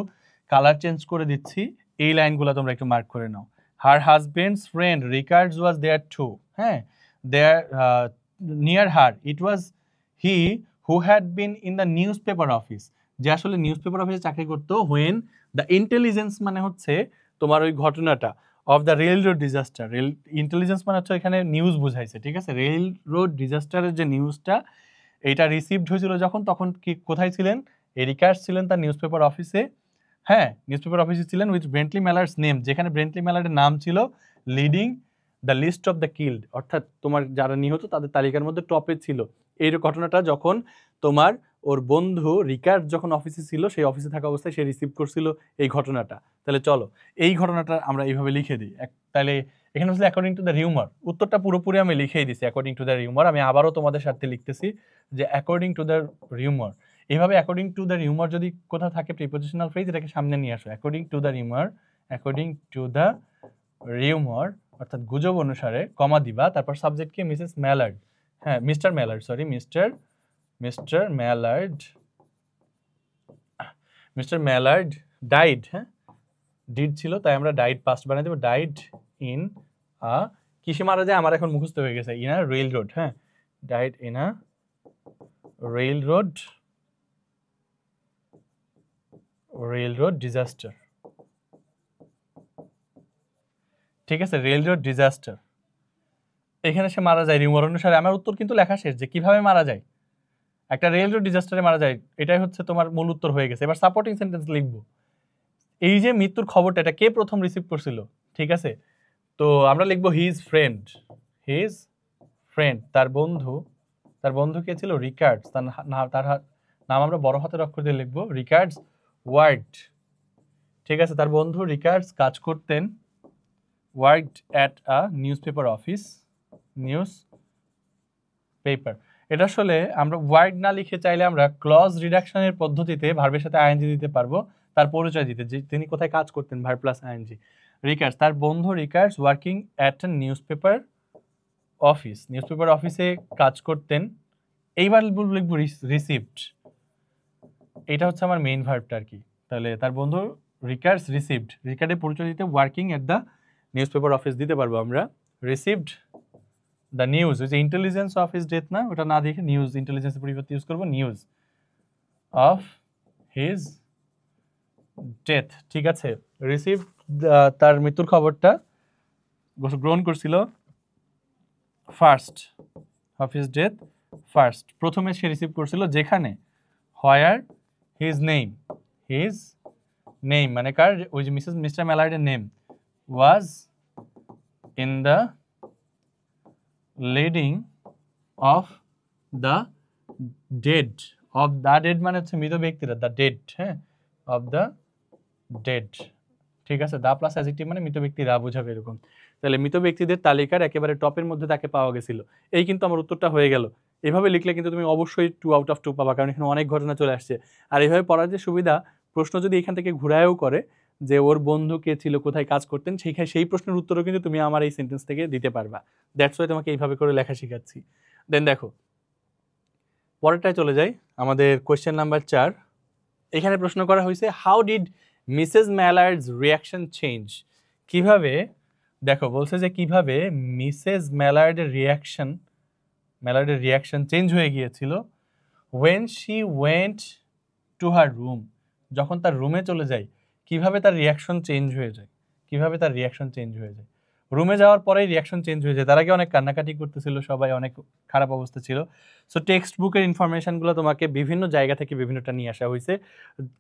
কালার চেঞ্জ করে দিচ্ছি, এই লাইনগুলো তোমরা একটু মার্ক করে নাও। Her husband's friend Richards was there too, হ্যাঁ, there near her, it was he who had been in the newspaper office, যে আসলে নিউজ পেপার অফিসে চাকরি করতো। হোয়েন দ্য ইন্টেলিজেন্স মানে হচ্ছে তোমার ওই ঘটনাটা, of the rail road disaster, rail intelligence মানে হচ্ছে এখানে নিউজ বুঝাইছে। ঠিক আছে, রেল রোড ডিজাস্টারের যে নিউজটা এইটা রিসিভড হয়েছিল যখন, তখন কি কোথায় ছিলেন, এরিকার্স ছিলেন তার নিউজ পেপার অফিসে। হ্যাঁ, নিউজ পেপার অফিসে ছিলেন উইথ ব্রেন্টলি ম্যালার্ডস নেম, যেখানে ব্রেন্টলি ম্যালার্ডের নাম ছিল leading the list of the killed, অর্থাৎ তোমার যারা নিহত তাদের তালিকার মধ্যে টপে ছিল। এই ঘটনাটা যখন তোমার ওর বন্ধু রিকার্ড যখন অফিসে ছিল, সেই অফিসে থাকা অবস্থায় সে রিসিভ করছিল এই ঘটনাটা। তাহলে চলো এই ঘটনাটা আমরা এইভাবে লিখে দিই। তাহলে এখানে হচ্ছে অ্যাকর্ডিং টু দ্য রিউমার, উত্তরটা পুরোপুরি আমি লিখেই দিছি অ্যাকর্ডিং টু দ্য রিউমার। আমি আবারও তোমাদের সাথে লিখতেছি যে অ্যাকর্ডিং টু দ্য রিউমার, এইভাবে অ্যাকর্ডিং টু দ্য রিউমার যদি কোথাও থাকে প্রিপোজিশনাল ফ্রেজ, এটাকে সামনে নিয়ে আসো। According to the rumour, according to the rumour, অর্থাৎ গুজব অনুসারে, কমা দিবা, তারপর সাবজেক্টকে মিসেস ম্যালার্ড, হ্যাঁ mister Mallard, sorry mister Mallard died, হ্যাঁ ডিড ছিল তাই আমরা ডাইড পাস্ট বানিয়ে দেবো, ডাইড ইন আ, কিসে মারা যায় আমার এখন মুখস্থ হয়ে গেছে, ইন আ রেল রোড, হ্যাঁ died in a rail road disaster. ঠিক আছে, রেল রোড ডিজাস্টার, এখানে সে মারা যায় রিউমার অনুসারে। আমার উত্তর কিন্তু লেখা শেষ যে কিভাবে মারা যায়, একটা রেলওয়ে ডিজাস্টারে মারা যায়, এটাই হচ্ছে তোমার মূল উত্তর হয়ে গেছে। এবার সাপোর্টিং সেন্টেন্স লিখবো। এই যে মৃত্যুর খবরটা, এটা কে প্রথম রিসিভ করছিল, ঠিক আছে? তো আমরা লিখবো হিজ ফ্রেন্ড, হিজ ফ্রেন্ড, তার বন্ধু। তার বন্ধু কে ছিল? রিকার্ডস। তার নাম আমরা বড় হাতের অক্ষর দিয়ে লিখবো, রিকার্ডস ওয়ার্ড, ঠিক আছে? তার বন্ধু রিকার্ডস কাজ করতেন worked at a newspaper office, news paper. এটা আসলে আমরা ওয়ার্ড না লিখে চাইলে আমরা ক্লজ রিডাকশনের পদ্ধতিতে ভার্বের সাথে আইএনজি দিতে পারবো, তার পরিচয় দিতে, যে তিনি কোথায় কাজ করতেন, ভার্ব প্লাস আইএনজি। রিকার্ডস, তার বন্ধু Richards working at a newspaper office, newspaper অফিসে কাজ করতেন। এইবার লিখবো রিসিভড, এটা হচ্ছে আমার মেইন ভার্বটা আর কি। তাহলে তার বন্ধু রিকার্ডস রিসিভড, রিকার্ডের পরিচয় দিতে working at the newspaper office দিতে পারবো আমরা। রিসিভড দ্য নিউজ, ওই যে ইন্টেলিজেন্স অফ হিজ ডেথ না, ওটা না দেখে নিউজ, ইন্টেলিজেন্সের পরিবর্তে ইউজ করবো নিউজ অফ হিজ ডেথ, ঠিক আছে? রিসিভ তার মৃত্যুর খবরটা গ্রহণ করছিল first of his death, first, প্রথমে সে রিসিভ করছিল, যেখানে where his name, his name মানে কার? ওই যে মিস্টার ম্যালার্ডের name was in the leading of the dead, of the dead মানে হচ্ছে মৃত ব্যক্তিরা, দ্য ডেড, হ্যাঁ, অফ দ্য ডেড, ঠিক আছে? দা প্লাস অ্যাডজেক্টিভ মানে মৃত ব্যক্তিরা বোঝাবে এরকম। তাহলে মৃত ব্যক্তিদের তালিকার একেবারে টপের মধ্যে তাকে পাওয়া গেছিল। এই কিন্তু আমার উত্তরটা হয়ে গেল। এভাবে লিখলে কিন্তু তুমি অবশ্যই 2 আউট অফ 2 পাবা, কারণ এখানে অনেক ঘটনা চলে আসছে। আর এইভাবে পড়ার যে সুবিধা, প্রশ্ন যদি এখান থেকে ঘুরায়ও করে যে ওর বন্ধু কে ছিল, কোথায় কাজ করতেন, সেই প্রশ্নের উত্তরও কিন্তু তুমি আমার এই সেন্টেন্স থেকে দিতে পারবা। দ্যাটস ওয়াই তোমাকে এইভাবে করে লেখা শেখাচ্ছি। দেন দেখো পরেরটায় চলে যাই, আমাদের কোয়েশ্চেন নাম্বার 4। এখানে প্রশ্ন করা হয়েছে how did Mrs Mallard's reaction change, কিভাবে, দেখো বলছে যে কিভাবে মিসেস ম্যালার্ডের রিয়াকশন চেঞ্জ হয়ে গিয়েছিল when she went to her room, যখন তার রুমে চলে যায়, কিভাবে তার রিয়াকশন চেঞ্জ হয়ে যায়, কিভাবে তার রিয়াকশন চেঞ্জ হয়ে যায়। রুমে যাওয়ার পরেই রিয়াকশন চেঞ্জ হয়ে যায়, তার আগে অনেক কান্নাকাটি করতেছিল সবাই, অনেক খারাপ অবস্থা ছিল। সো টেক্সট বুকের ইনফরমেশনগুলো তোমাকে বিভিন্ন জায়গা থেকে বিভিন্নটা নিয়ে আসা হয়েছে,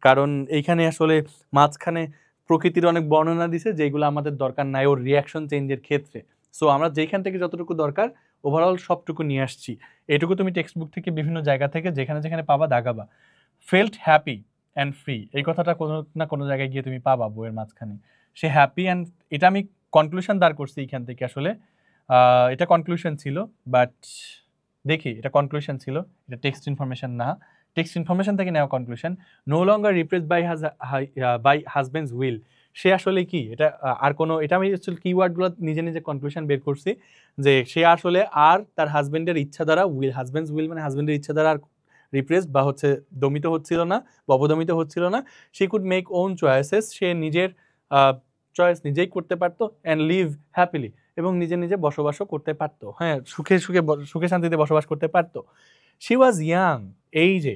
কারণ এইখানে আসলে মাঝখানে প্রকৃতির অনেক বর্ণনা দিছে যেগুলো আমাদের দরকার নাই ওর রিয়াকশন চেঞ্জের ক্ষেত্রে। সো আমরা যেখান থেকে যতটুকু দরকার ওভারঅল সবটুকু নিয়ে আসছি। এটুকু তুমি টেক্সট বুক থেকে বিভিন্ন জায়গা থেকে যেখানে যেখানে পাবা দাগাবা। ফেল্ট হ্যাপি অ্যান্ড ফ্রি, এই কথাটা কোনো না কোনো জায়গায় গিয়ে তুমি পাবা বইয়ের মাঝখানে। সে হ্যাপি অ্যান্ড, এটা আমি কনক্লুশন দাঁড় করছি এখান থেকে, আসলে এটা কনক্লুশন ছিল, বাট দেখি এটা কনক্লুশন ছিল, এটা টেক্সট ইনফরমেশন না, টেক্সট ইনফরমেশন থেকে নেওয়া conclusion. No longer replaced by husband's will, সে আসলে কি, এটা আর কোনো, এটা আমি আসলে কিওয়ার্ডগুলো নিজে নিজে কনক্লুশন বের করছি যে সে আসলে আর তার হাজবেন্ডের ইচ্ছা দ্বারা, হাজবেন্ডস উইল মানে হাজবেন্ডের ইচ্ছা দ্বারা আর রিপ্লেসড বা হচ্ছে দমিত হচ্ছিল না বা অবদমিত হচ্ছিল না। She could make own choices, সে নিজের চয়েস নিজেই করতে পারতো, অ্যান্ড লিভ হ্যাপিলি, এবং নিজে নিজে বসবাসও করতে পারতো, হ্যাঁ, সুখে শান্তিতে বসবাস করতে পারতো। শি ওয়াজ ইয়াং, এই যে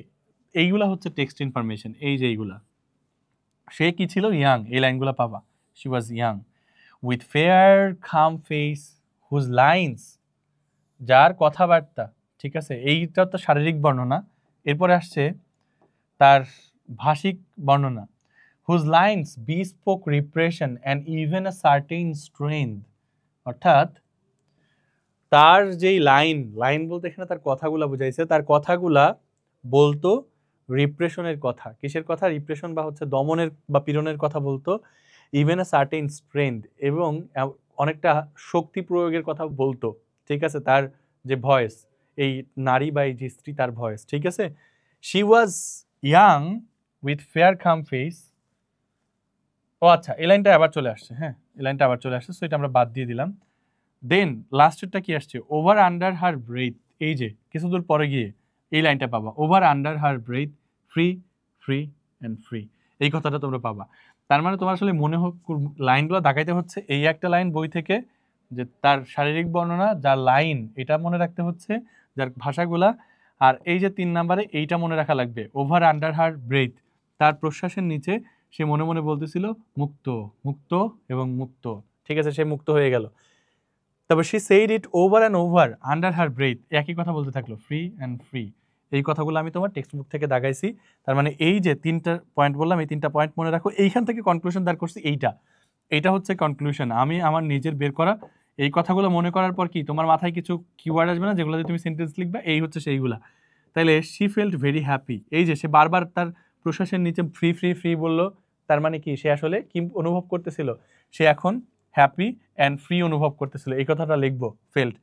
এইগুলা হচ্ছে টেক্সট ইনফরমেশন, এই যে এইগুলা, সে কি ছিল? ইয়াং, এই লাইনগুলো পাবা। She was young with fair খাম ফেস হুজ লাইন্স, যার কথাবার্তা, ঠিক আছে, এইটা তো শারীরিক বর্ণনা। এরপরে আসছে তার ভাষিক বর্ণনা, whose lines bespoke repression and even a certain strength, অর্থাৎ তার যেই লাইন বলতে এখানে তার কথাগুলা বুঝাইছে, তার কথাগুলা বলতো রিপ্রেশনের কথা, কিসের কথা? রিপ্রেশন বা হচ্ছে দমনের বা পীড়নের কথা বলতো। ইভেন আ সার্টেন স্ট্রেংথ, এবং অনেকটা শক্তি প্রয়োগের কথা বলতো, ঠিক আছে, তার যে ভয়েস, এই নারী বা এই যে স্ত্রী, তার ভয়েস, ঠিক আছে। She was young with fair calm face, ও আচ্ছা, এই লাইনটা আবার চলে আসছে, হ্যাঁ, এই লাইনটা আবার চলে আসছে, সো এটা আমরা বাদ দিয়ে দিলাম। দেন লাস্টেরটা কি আসছে? ওভার আন্ডার হার ব্রেথ, এই যে কিছু দূর পরে গিয়ে এই লাইনটা পাবা, over under her breath free free and free, এই কথাটা তোমরা পাবা। তার মানে তোমার আসলে মনে হোক লাইনগুলো দেখাইতে হচ্ছে এই একটা লাইন বই থেকে, যে তার শারীরিক বর্ণনা, যার লাইন, এটা মনে রাখতে হচ্ছে, যার ভাষাগুলা, আর এই যে 3 নাম্বারে এইটা মনে রাখা লাগবে, ওভার আন্ডার হার ব্রেথ, তার প্রশ্বাসের নিচে সে মনে মনে বলতেছিল মুক্ত মুক্ত এবং মুক্ত, ঠিক আছে, সে মুক্ত হয়ে গেল। তারপর she said it over and over under her breath, একই কথা বলতে থাকলো, ফ্রি অ্যান্ড ফ্রি, এই কথাগুলো আমি তোমার টেক্সট বুক থেকে দাগাইছি। তার মানে এই যে 3টা পয়েন্ট বললাম, এই 3টা পয়েন্ট মনে রাখো। এইখান থেকে কনক্লুশন দাঁড় করছি, এইটা হচ্ছে কনক্লুশন। আমি আমার নিজের বের করা এই কথাগুলো মনে করার পর কি তোমার মাথায় কিছু কিওয়ার্ড আসবে না যেগুলো দিয়ে তুমি সেন্টেন্স লিখবা, এই হচ্ছে সেইগুলা। তাইলে শি ফেল্ট ভেরি হ্যাপি, এই যে সে বারবার তার প্রশ্বাসের নিচে ফ্রি ফ্রি ফ্রি বললো, তার মানে কি সে আসলে কি অনুভব করতেছিল, সে এখন হ্যাপি অ্যান্ড ফ্রি অনুভব করতেছিল, এই কথাটা লিখবো ফেল্ট।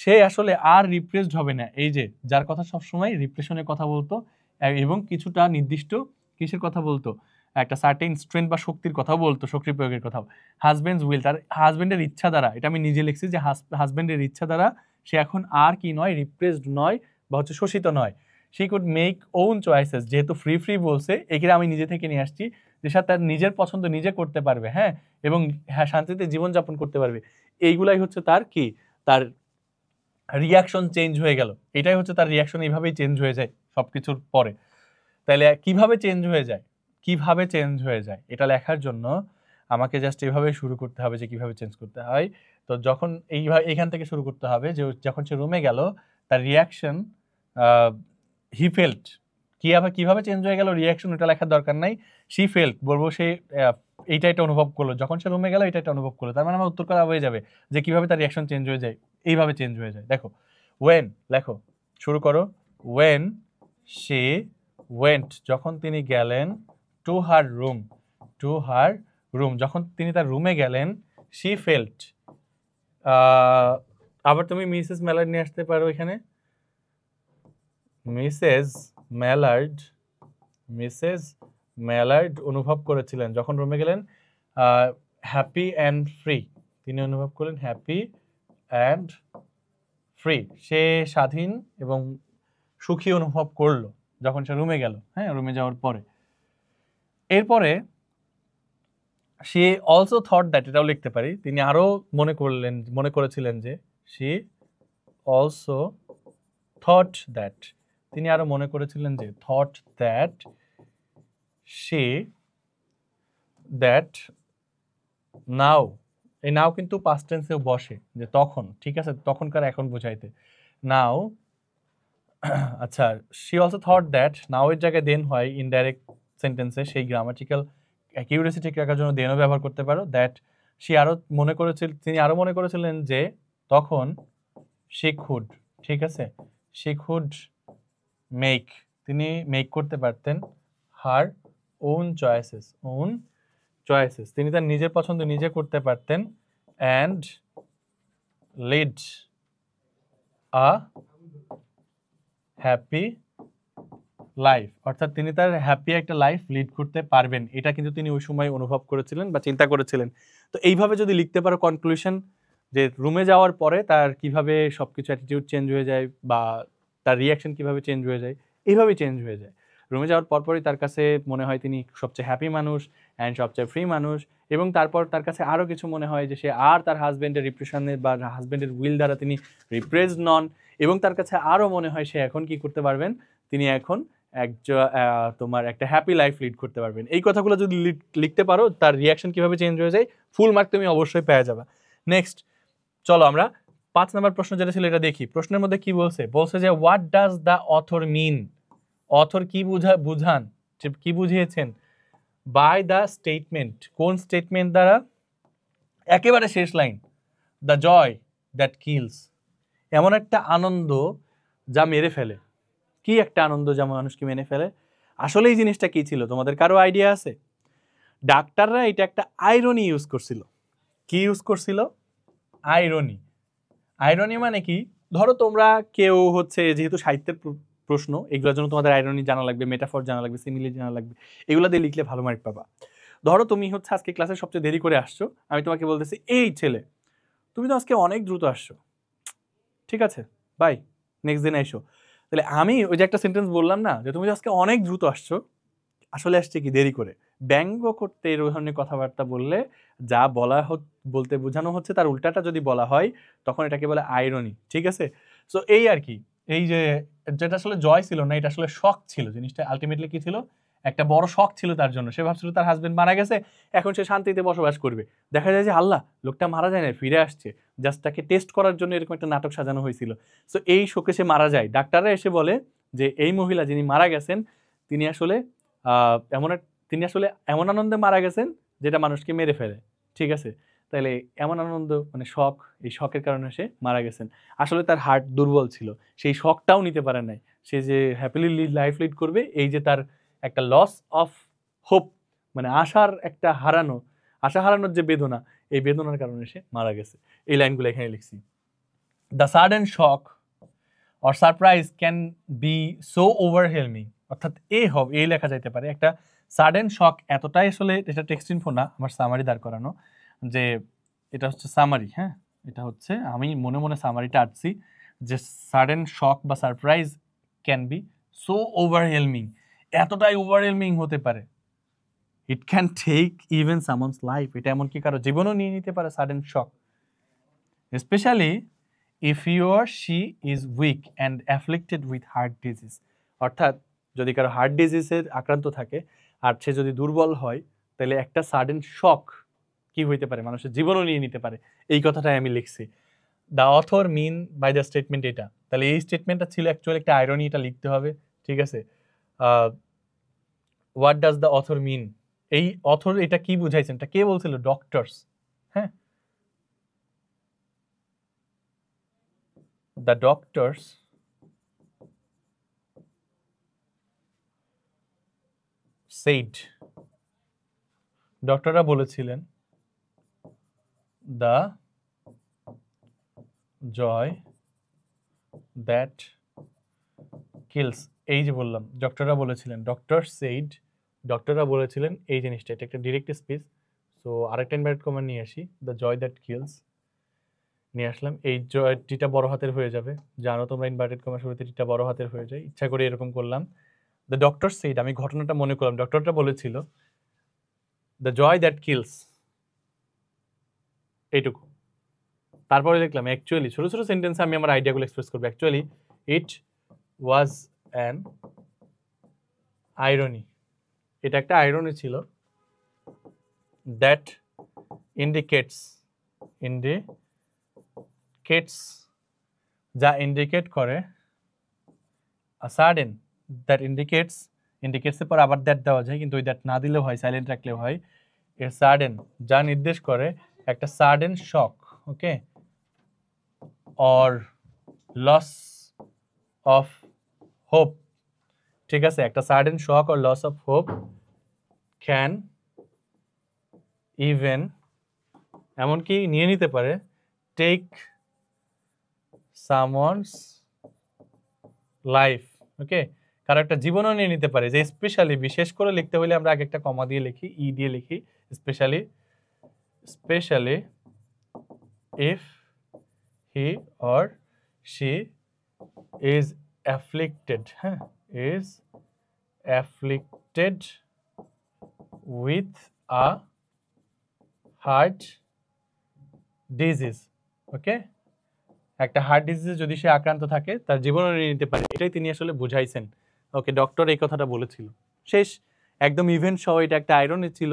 সে আসলে আর রিপ্রেসড হবে না, এই যে যার কথা সবসময় রিপ্রেশনের কথা বলতো এবং কিছুটা নির্দিষ্ট কিসের কথা বলতো, একটা সার্টেন স্ট্রেংথ বা শক্তির কথাও বলতো, শক্তি প্রয়োগের কথাও। হাজব্যান্ডস উইল, তার হাজব্যান্ডের ইচ্ছা দ্বারা, এটা আমি নিজে লিখছি যে হাজব্যান্ডের ইচ্ছা দ্বারা সে এখন আর কি নয়, রিপ্রেসড নয় বা হচ্ছে শোষিত নয়। She could make own choices, যেহেতু ফ্রি ফ্রি বলছে, এখানে আমি নিজে থেকে নিয়ে আসছি যে সে তার নিজের পছন্দ নিজে করতে পারবে, হ্যাঁ, এবং হ্যাঁ শান্তিতে জীবনযাপন করতে পারবে। এইগুলাই হচ্ছে তার কি, তার রিয়াকশন চেঞ্জ হয়ে গেল। এটাই হচ্ছে তার রিয়াকশন, এইভাবেই চেঞ্জ হয়ে যায় সবকিছুর পরে। তাহলে কিভাবে চেঞ্জ হয়ে যায়, কিভাবে চেঞ্জ হয়ে যায় এটা লেখার জন্য আমাকে জাস্ট এইভাবে শুরু করতে হবে যে কিভাবে চেঞ্জ করতে হয়। তো যখন এইভাবে এখান থেকে শুরু করতে হবে যে যখন সে রুমে গেল তার রিয়াকশন, হি ফেল্ট, কিভাবে চেঞ্জ হয়ে গেল রিয়াকশন ওটা লেখার দরকার নাই, শি ফেল্ট বলবো, সে এটা অনুভব করলো, যখন সে রুমে গেল এটা অনুভব করলো। তার মানে আমার উত্তর করা হয়ে যাবে যে কিভাবে তার রিয়াকশন চেঞ্জ হয়ে যায়, এইভাবে চেঞ্জ হয়ে যায়। দেখো ওয়েন, লেখো শুরু করো, ওয়েন সে ওয়েন্ট, যখন তিনি গেলেন, টু হার রুম, যখন তিনি তার রুমে গেলেন, শি ফেল্ট, আবার তুমি মিসেস ম্যালার্ড নিয়ে আসতে পারো এখানে, মিসেস ম্যালার্ড অনুভব করেছিলেন যখন রুমে গেলেন হ্যাপি অ্যান্ড ফ্রি, তিনি অনুভব করলেন হ্যাপি অ্যান্ড ফ্রি, সে স্বাধীন এবং সুখী অনুভব করলো যখন সে রুমে গেল, হ্যাঁ, রুমে যাওয়ার পরে। এরপরে সে অলসো থট দ্যাট, এটাও লিখতে পারি, তিনি আরো মনে করেছিলেন যে, সে অলসো থট দ্যাট, তিনি আরো মনে করেছিলেন যে, থট দ্যাট সে, দ্যাট নাও, এই নাও কিন্তু পাস্ট টেন্সেও বসে, যে তখন, ঠিক আছে, তখনকার এখন বোঝাইতে নাও। আচ্ছা, শি অলসো থট দ্যাট, নাও এর জায়গায় দেন হয় ইনডাইরেক্ট সেন্টেন্সে, সেই গ্রামাটিক্যাল অ্যাকিউরেসি ঠিক রাখার জন্য দেনও ব্যবহার করতে পারো। দ্যাট সে আরো তিনি আরো মনে করেছিলেন যে তখন সে খুড, ঠিক আছে, সে খুড মেক, তিনি মেক করতে পারতেন হার ওন চয়েসেস, তিনি তার নিজের পছন্দ নিজে করতে পারতেন, and lead a happy life, অর্থাৎ তিনি তার হ্যাপি একটা লাইফ লিড করতে পারবেন, এটা কিন্তু তিনি ওই সময় অনুভব করেছিলেন বা চিন্তা করেছিলেন। তো এইভাবে যদি লিখতে পারো কনক্লুশন, যে রুমে যাওয়ার পরে তার কিভাবে সবকিছু অ্যাটিটিউড চেঞ্জ হয়ে যায় বা তার রিয়াকশন কিভাবে চেঞ্জ হয়ে যায়, এইভাবেই চেঞ্জ হয়ে যায়। রুমে যাওয়ার পরপরই তার কাছে মনে হয় তিনি সবচেয়ে হ্যাপি মানুষ অ্যান্ড সবচেয়ে ফ্রি মানুষ, এবং তারপর তার কাছে আরও কিছু মনে হয় যে সে আর তার হাজব্যান্ডের রিপ্রেশনের বা হাজব্যান্ডের উইল দ্বারা তিনি রিপ্রেসড নন, এবং তার কাছে আরও মনে হয় সে এখন কি করতে পারবেন, তিনি এখন তোমার একটা হ্যাপি লাইফ লিড করতে পারবেন। এই কথাগুলো যদি লিখতে পারো তার রিয়াকশন কিভাবে চেঞ্জ হয়ে যায়, ফুল মার্ক তুমি অবশ্যই পেয়ে যাবে। নেক্সট চলো আমরা 5 নম্বর প্রশ্ন যেটা ছিল এটা দেখি। প্রশ্নের মধ্যে কি বলছে যে what does the author mean, author কি বুঝান, কি বুঝিয়েছেন, বাই দ্য স্টেটমেন্ট, কোন স্টেটমেন্ট দ্বারা, একেবারে শেষ লাইন, দ্য জয় দ্যাট কিলস, এমন একটা আনন্দ যা মেরে ফেলে। কি একটা আনন্দ যা মানুষকে মেনে ফেলে, আসলে এই জিনিসটা কি ছিল তোমাদের কারো আইডিয়া আছে? ডাক্তাররা এটা একটা আইরনি ইউজ করছিল। কি ইউজ করছিল? আইরনি মানে কি, ধরো তোমরা কেউ হচ্ছে, যেহেতু সাহিত্যের প্রশ্ন, এগুলোর জন্য তোমাদের আইরনি জানা লাগবে, মেটাফর জানা লাগবে, সিমিলি জানা লাগবে, এগুলো দিয়ে লিখলে ভালো মার্ক পাবা। ধরো তুমি হচ্ছে আজকে ক্লাসে সবচেয়ে দেরি করে আসছো, আমি তোমাকে বলতেছি এই ছেলে তুমি তো আজকে অনেক দ্রুত আসছো, ঠিক আছে বাই, নেক্সট দিন এসো। তাহলে আমি ওই যে একটা সেন্টেন্স বললাম না যে তুমি আজকে অনেক দ্রুত আসছো, আসলে আসছে কি দেরি করে। ব্যঙ্গ করতে এই ধরনের কথাবার্তা বললে যা বলতে বোঝানো হচ্ছে তার উল্টাটা যদি বলা হয় তখন এটাকে বলে আইরনি, ঠিক আছে। সো এই আর কি, এই যে যেটা আসলে জয় ছিল না, এটা আসলে শখ ছিল, জিনিসটা আলটিমেটলি কি ছিল, একটা বড় শখ ছিল তার জন্য। সে ভাবছিল তার হাজবেন্ড মারা গেছে, এখন সে শান্তিতে বসবাস করবে। দেখা যায় যে আল্লাহ, লোকটা মারা যায় না, ফিরে আসছে, জাস্ট তাকে টেস্ট করার জন্য এরকম একটা নাটক সাজানো হয়েছিল। সো এই শোকে সে মারা যায়। ডাক্তাররা এসে বলে যে এই মহিলা যিনি মারা গেছেন তিনি আসলে তিনি আসলে এমন আনন্দে মারা গেছেন যেটা মানুষকে মেরে ফেলে, ঠিক আছে। তাহলে এমন আনন্দ মানে শখ, এই শখের কারণে সে মারা গেছেন। আসলে তার হার্ট দুর্বল ছিল, সেই শখটাও নিতে পারে নাই। সে যে হ্যাপিলি লাইফ লিড করবে, এই যে তার একটা লস অফ হোপ, মানে আশা হারানোর যে বেদনা, এই বেদনার কারণে সে মারা গেছে। এই লাইনগুলো এখানে লিখছি। The sudden shock or surprise can be so overwhelming, অর্থাৎ এই লেখা যাইতে পারে একটা সাডেন শক এতটাই, আসলে এটা টেক্সট ইনফো না, আমার সামারি দাঁড় করানো, যে এটা হচ্ছে সামারি, হ্যাঁ এটা হচ্ছে আমি মনে মনে সামারিটা আঁটছি, যে সাডেন শক বা surprise can be so overwhelming, এতটাই ওভারহেলমিং হতে পারে, it can take even someone's life, এটা এমনকি কারো জীবনও নিয়ে নিতে পারে sudden shock, specially if you or she is weak and afflicted with heart disease, অর্থাৎ যদি কারো হার্ট ডিজিজের আক্রান্ত থাকে আর সে যদি দুর্বল হয়, তাহলে একটা সাডেন শক কি হইতে পারে, মানুষের জীবনও নিয়ে নিতে পারে। এই কথাটাই আমি লিখছি। The author mean by the statement এটা, তাহলে এই স্টেটমেন্টটা ছিল অ্যাকচুয়ালি একটা আইরনি, এটা লিখতে হবে, ঠিক আছে। হোয়াট ডাজ দ্য অথর মিন, এই অথর এটা কি বুঝাইছেন, এটা কে বলছিল, ডক্টরস, হ্যাঁ the doctors said, ডক্টররা বলেছিলেন the joy that kills, এই যে বললাম ডক্টররা বলেছিলেন, ডক্টর সেইড, ডক্টররা বলেছিলেন এই জিনিসটা, এটা একটা ডিরেক্ট স্পিচ। সো আরেকটা ইনভার্টেড কমা নিয়ে আসি, দ্য জয় দ্যাট কিলস নিয়ে আসলাম, এই টিটা বড় হাতের হয়ে যাবে, জানো তোমরা ইনভার্টেড কমার শুরুতে টিটা বড় হাতের হয়ে যায়, ইচ্ছা করে এরকম করলাম। দ্য ডক্টর সেইড, আমি ঘটনাটা মনে করলাম, ডক্টরটা বলেছিল দ্য জয় দ্যাট কিলস, এইটুকু। তারপরে লিখলাম অ্যাকচুয়ালি, ছোট ছোট সেন্টেন্সে আমি আমার আইডিয়াগুলো এক্সপ্রেস করবো, actually it was an irony, এটা একটা আইরনি ছিল, দ্যাট ইন্ডিকেটস যা ইন্ডিকেট করে, সাডেন, দ্যাট ইন্ডিকেটসের পর আবার দ্যাট দেওয়া যায়, কিন্তু ওই দ্যাট না দিলেও হয়, সাইলেন্ট রাখলেও হয়, এর সাডেন যা নির্দেশ করে একটা sudden shock, okay, or loss of hope, ঠিক আছে, একটা sudden shock or loss of hope can even, এমনকি নিয়ে নিতে পারে, টেক সামওয়ানস লাইফ, ওকে, কারো একটা জীবনও নিয়ে নিতে পারে, যে স্পেশালি, বিশেষ করে লিখতে হলে আমরা আগে একটা কমা দিয়ে লিখি, ই দিয়ে লিখি, specially if he or she is afflicted, হ্যাঁ is afflicted with a heart disease, okay, একটা হার্ট ডিজিজে যদি সে আক্রান্ত থাকে, তার জীবনও নিয়ে নিতে পারে, এটাই তিনি আসলে বুঝাইছেন। ওকে, ডক্টর এই কথাটা বলেছিল, শেষ, একদম ইভেন্ট সহ, এটা একটা আইরনি ছিল,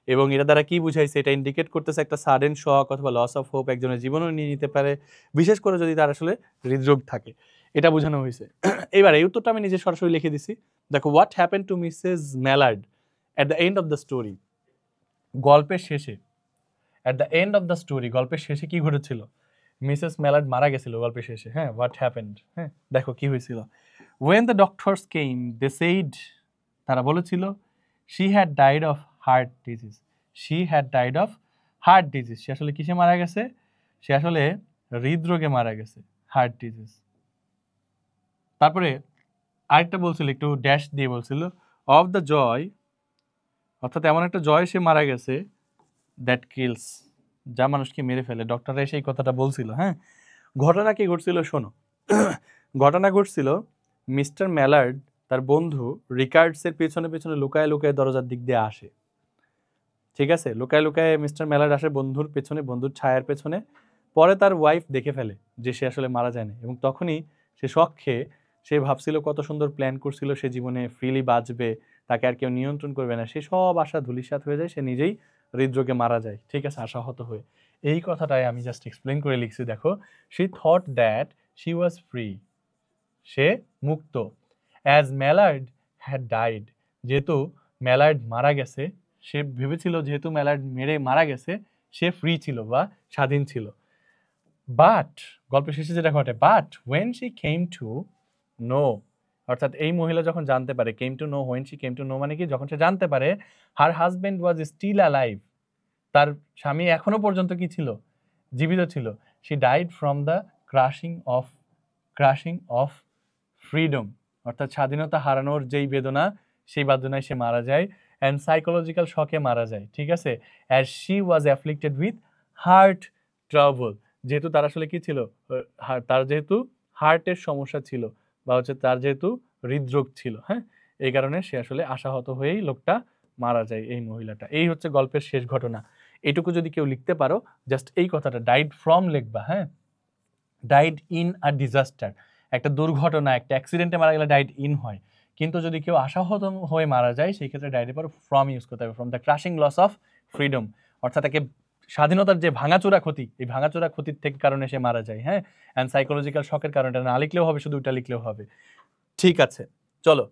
এবং এটা দ্বারা কি বুঝাইছে, এটা ইন্ডিকেট করতেছে একটা সাডেন শক অথবা লস অফ হোপ একজনের জীবনও নিয়ে নিতে পারে, বিশেষ করে যদি তার আসলে হৃদরোগ থাকে, এটা বোঝানো হয়েছে। এবার এই উত্তরটা আমি নিজে সরাসরি লিখে দিছি, দেখো, what happen to Mrs Mallard at the end of the story, গল্পের শেষে, at the end of the story, গল্পের শেষে কি ঘটেছিল, মিসেস ম্যালার্ড মারা গেছিল গল্পের শেষে, হ্যাঁ, হোয়াট হ্যাপেন্ড, হ্যাঁ দেখো কি হয়েছিল, when the doctors came they said, তারা বলেছিল, she had died of heart disease, she had died of heart disease, সে আসলে কিসে মারা গেছে, সে আসলে হৃদরোগে মারা গেছে, হার্ট ডিজিজ। তারপরে আরেকটা বলছিল, একটু ড্যাশ দিয়ে বলছিল, অফ দ্য জয়, অর্থাৎ এমন একটা জয় সে মারা গেছে, দ্যাট কিলস, যা মানুষকে মেরে ফেলে, ডক্টররা এসে এই কথাটা বলছিল, হ্যাঁ। ঘটনা কি ঘটছিল শোনো, ঘটনা ঘটছিল, মিস্টার ম্যালার্ড তার বন্ধু রিকার্ডসের পেছনে পেছনে লুকায় লুকায় দরজার দিক দিয়ে আসে, ঠিক আছে, লুকায় লুকায় মিস্টার ম্যালার্ড আসে বন্ধুর পেছনে, বন্ধুর ছায়ার পেছনে, পরে তার ওয়াইফ দেখে ফেলে যে সে আসলে মারা যায়নি, এবং তখনই সে শখ খেয়ে, সে ভাবছিল কত সুন্দর প্ল্যান করছিল, সে জীবনে ফ্রিলি বাঁচবে, তাকে আর কেউ নিয়ন্ত্রণ করবে না, সে সব আশা ধূলিসাৎ হয়ে যায়, সে নিজেই হৃদরোগে মারা যায়, ঠিক আছে, আশাহত হয়ে। এই কথাটাই আমি জাস্ট এক্সপ্লেন করে লিখছি, দেখো, she thought that she was free, সে মুক্ত, অ্যাজ ম্যালার্ড হ্যাড ডাইড, যেহেতু ম্যালার্ড মারা গেছে, সে ভেবেছিল যেহেতু ম্যালার্ড মারা গেছে সে ফ্রি ছিল বা স্বাধীন ছিল। বাট গল্পের শেষে যেটা ঘটে, but when she came to know, অর্থাৎ এই মহিলা যখন জানতে পারে, came to know, when she came to know মানে কি, যখন সে জানতে পারে her husband was still alive, তার স্বামী এখনো পর্যন্ত কি ছিল, জীবিত ছিল। She died from the crushing of freedom, অর্থাৎ স্বাধীনতা হারানোর যেই বেদনা, সেই বেদনায় সে মারা যায়। অ্যান্ড সাইকোলজিক্যাল শকে মারা যায়, ঠিক আছে। As she was afflicted with heart trouble, যেহেতু তার আসলে কি ছিল, তার যেহেতু হার্টের সমস্যা ছিল বা হচ্ছে তার যেহেতু হৃদরোগ ছিল, হ্যাঁ, এই কারণে সে আসলে আশাহত হয়েই লোকটা মারা যায়, এই মহিলাটা। এই হচ্ছে গল্পের শেষ ঘটনা। এটুকু যদি কেউ লিখতে পারো, জাস্ট এই কথাটা ডাইড ফ্রম লিখবা, হ্যাঁ, ডাইড ইন আ ডিজাস্টার, একটা দুর্ঘটনা, একটা অ্যাক্সিডেন্টে মারা গেলে ডাইড ইন হয়, কিন্তু যদি কেউ আশাহত হয়ে মারা যায় সেই ক্ষেত্রে ডাইডের পর ফ্রম ইউজ করতে হবে, from the crushing loss of freedom, অর্থাৎ তাকে স্বাধীনতার যে ভাঙাচোরা ক্ষতি, এই ভাঙাচোরা ক্ষতির থেকে কারণে সে মারা যায়, হ্যাঁ। অ্যান্ড সাইকোলজিক্যাল শকের কারণে, এটা না লিখলেও হবে, শুধু ওটা লিখলেও হবে। ঠিক আছে, চলো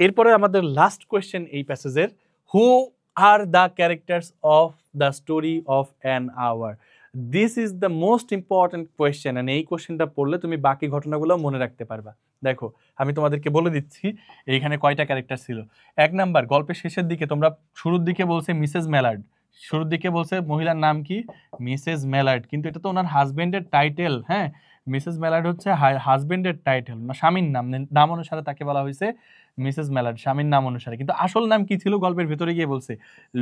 এরপরে আমাদের লাস্ট কোয়েশ্চেন এই প্যাসেজের, who are the characters of the story of an hour. This is the most important question, and এই কোয়েশ্চেনটা পড়লে তুমি বাকি ঘটনাগুলো মনে রাখতে পারবা। দেখো আমি তোমাদেরকে বলে দিচ্ছি এইখানে কয়টা ক্যারেক্টার ছিল। 1 নাম্বার, গল্পের শেষের দিকে তোমরা শুরুর দিকে বলছে মিসেস ম্যালার্ড, শুরুর দিকে বলছে মহিলার নাম কি, মিসেস ম্যালার্ড, কিন্তু এটা তো ওনার হাজবেন্ডের টাইটেল, হ্যাঁ। মিসেস ম্যালার্ড হচ্ছে হাজবেন্ডের টাইটেল, না স্বামীর নাম, নাম অনুসারে তাকে বলা হয়েছে মিসেস ম্যালার্ড, স্বামীর নাম অনুসারে। কিন্তু আসল নাম কি ছিল গল্পের ভেতরে গিয়ে বলছে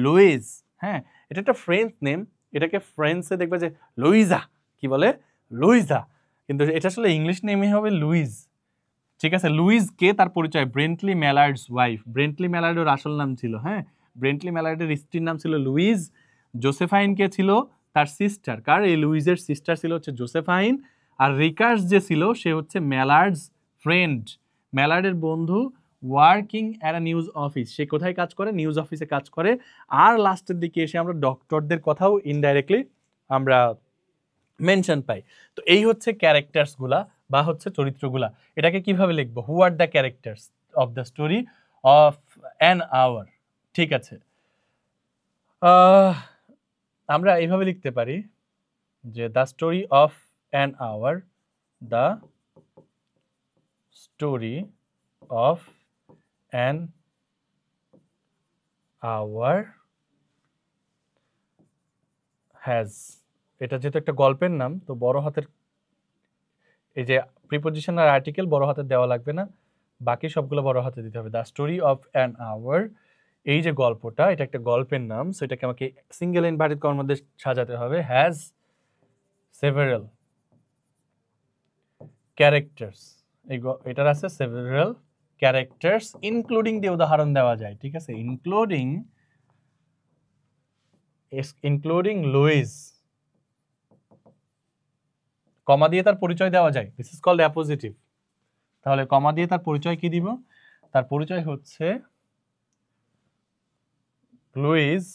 লুইস, হ্যাঁ। এটা একটা ফ্রেঞ্চ নেম, এটাকে ফ্রেঞ্চে দেখবে যে লুইজা, কি বলে, লুইজা, কিন্তু এটা আসলে ইংলিশ নেমই হবে লুইস, ঠিক আছে। লুইস কে, তার পরিচয় ব্রেন্টলি ম্যালার্ডস ওয়াইফ, ব্রেন্টলি ম্যালার্ডের আসল নাম ছিল, হ্যাঁ, ব্রেন্টলি ম্যালার্ডের স্ত্রীর নাম ছিল লুইজ। জোসেফাইন কে ছিল তার সিস্টার, কার, এই লুইজের সিস্টার ছিল হচ্ছে জোসেফাইন। আর রিকার্স যে ছিল সে হচ্ছে ম্যালার্ডস ফ্রেন্ড, ম্যালার্ডের বন্ধু, working at a news office, সে কোথায় কাজ করে, নিউজ অফিসে কাজ করে। আর লাস্টের দিকে এসে আমরা ডক্টরদের কথাও ইনডাইরেক্টলি আমরা মেনশন পাই। তো এই হচ্ছে ক্যারেক্টার্সগুলা বা হচ্ছে চরিত্রগুলা। এটাকে কিভাবে লিখবো, who are the characters of the story of an hour, ঠিক আছে। আমরা এইভাবে লিখতে পারি যে the story of an hour, the story of an hour has, এটা যেহেতু একটা গল্পের নাম তো বড় হাতের এই যে প্রিপোজিশন আর আর্টিকেল বড় হাতের দেওয়া লাগবে না, বাকি সবগুলো বড় হাতে দিতে হবে। The story of an hour, এই যে গল্পটা, এটা একটা গল্পের নাম, সো এটাকে আমাকে সিঙ্গেল ইনভার্টেড কমার মধ্যে সাজাতে হবে। হ্যাজ সেভারাল ক্যারেক্টার্স, এটার আছে সেভারাল ক্যারেক্টার্স, ইনক্লুডিং দিয়ে উদাহরণ দেওয়া যায়, ঠিক আছে, ইনক্লুডিং লুইস, কমা দিয়ে তার পরিচয় দেওয়া যায়, দিস ইজ কল্ড অ্যাপোজিটিভ। তাহলে কমা দিয়ে তার পরিচয় কি দিব, তার পরিচয় হচ্ছে লুইস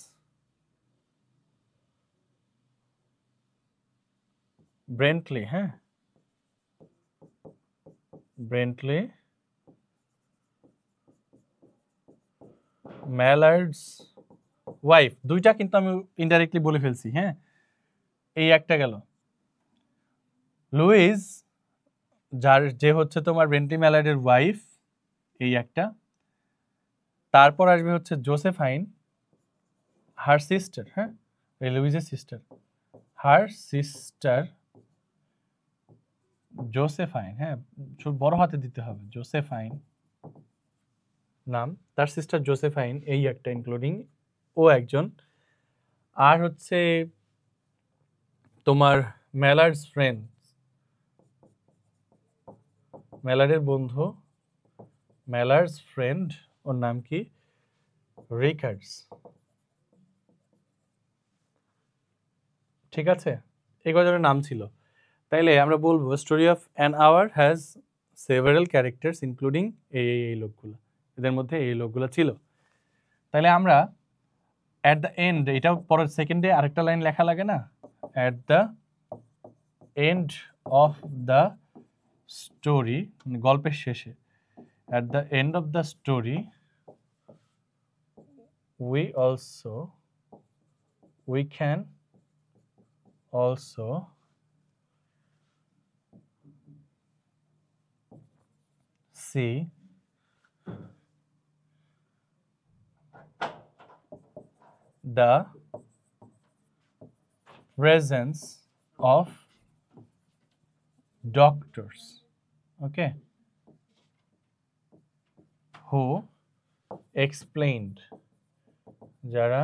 ব্রেন্টলি, হ্যাঁ, ব্রেন্টলি ম্যালার্ডস ওয়াইফ, দুইটা কিন্তু আমি ইনডাইরেক্টলি বলে ফেলছি, হ্যাঁ। এই একটা গেল, লুইস যে হচ্ছে তোমার ব্রেন্টলি ম্যালার্ডের ওয়াইফ, এই একটা। তারপর আসবে হচ্ছে জোসেফাইন, হার সিস্টার, হ্যাঁ, এই লুইসের সিস্টার, হার সিস্টার জোসেফাইন, হ্যাঁ, বড় হাতে দিতে হবে, জোসেফাইন নাম, তার সিস্টার জোসেফাইন, এই একটা ইনক্লুডিং, ও একজন। আর হচ্ছে তোমার ম্যালার্ডস ফ্রেন্ড, ম্যালার্ডের বন্ধু, ম্যালার্ডস ফ্রেন্ড, ওর নাম কি, রিকার্ডস, ঠিক আছে, এই কজনের নাম ছিল। তাইলে আমরা বলবো story of an hour has several characters including এই লোকগুলো, এদের মধ্যে এই লোকগুলো ছিল। তাইলে আমরা অ্যাট দ্য এন্ড, এটাও পরের সেকেন্ডে আরেকটা লাইন লেখা লাগে না, at the end of the story, গল্পের শেষে, at the end of the story we can also see the presence of doctors, okay, who explained, যারা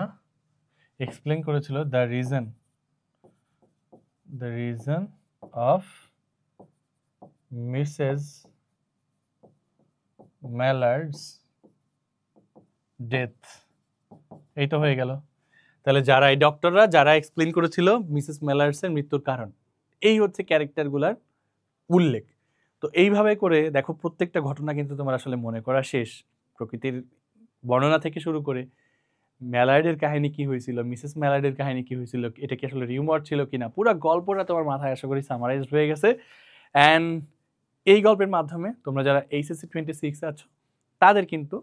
explain করেছিল the reason of Mrs. Mallard's death. এই তো হয়ে গেল। তাহলে যারা এই ডক্টররা যারা এক্সপ্লেইন করেছিল মিসেস মেলার্সের মৃত্যুর কারণ, এই হচ্ছে ক্যারেক্টারগুলার উল্লেখ। তো এইভাবে করে দেখো প্রত্যেকটা ঘটনা কিন্তু তোমার আসলে মনে করা শেষ। প্রকৃতির বর্ণনা থেকে শুরু করে ম্যালার্ডের কাহিনী কি হয়েছিল, মিসেস ম্যালার্ডের কাহিনী কি হয়েছিল, এটা কি আসলে রিউমার ছিল কিনা, পুরো গল্পটা তোমার মাথায় আশা করি সামারাইজড হয়ে গেছে। অ্যান্ড এই গল্পের মাধ্যমে তোমরা যারা এইচএসসি 26 আছো তাদের কিন্তু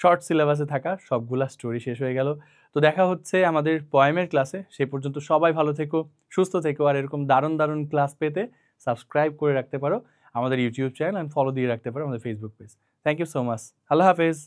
শর্ট সিলেবাসে থাকা সবগুলা স্টোরি শেষ হয়ে গেল। তো দেখা হচ্ছে আমাদের পয়েমের ক্লাসে। সেই পর্যন্ত সবাই ভালো থেকো, সুস্থ থেকো, আর এরকম দারুণ দারুণ ক্লাস পেতে সাবস্ক্রাইব করে রাখতে পারো আমাদের ইউটিউব চ্যানেল, অ্যান্ড ফলো দিয়ে রাখতে পারো আমাদের Facebook page. Thank you so much. আল্লাহ হাফেজ।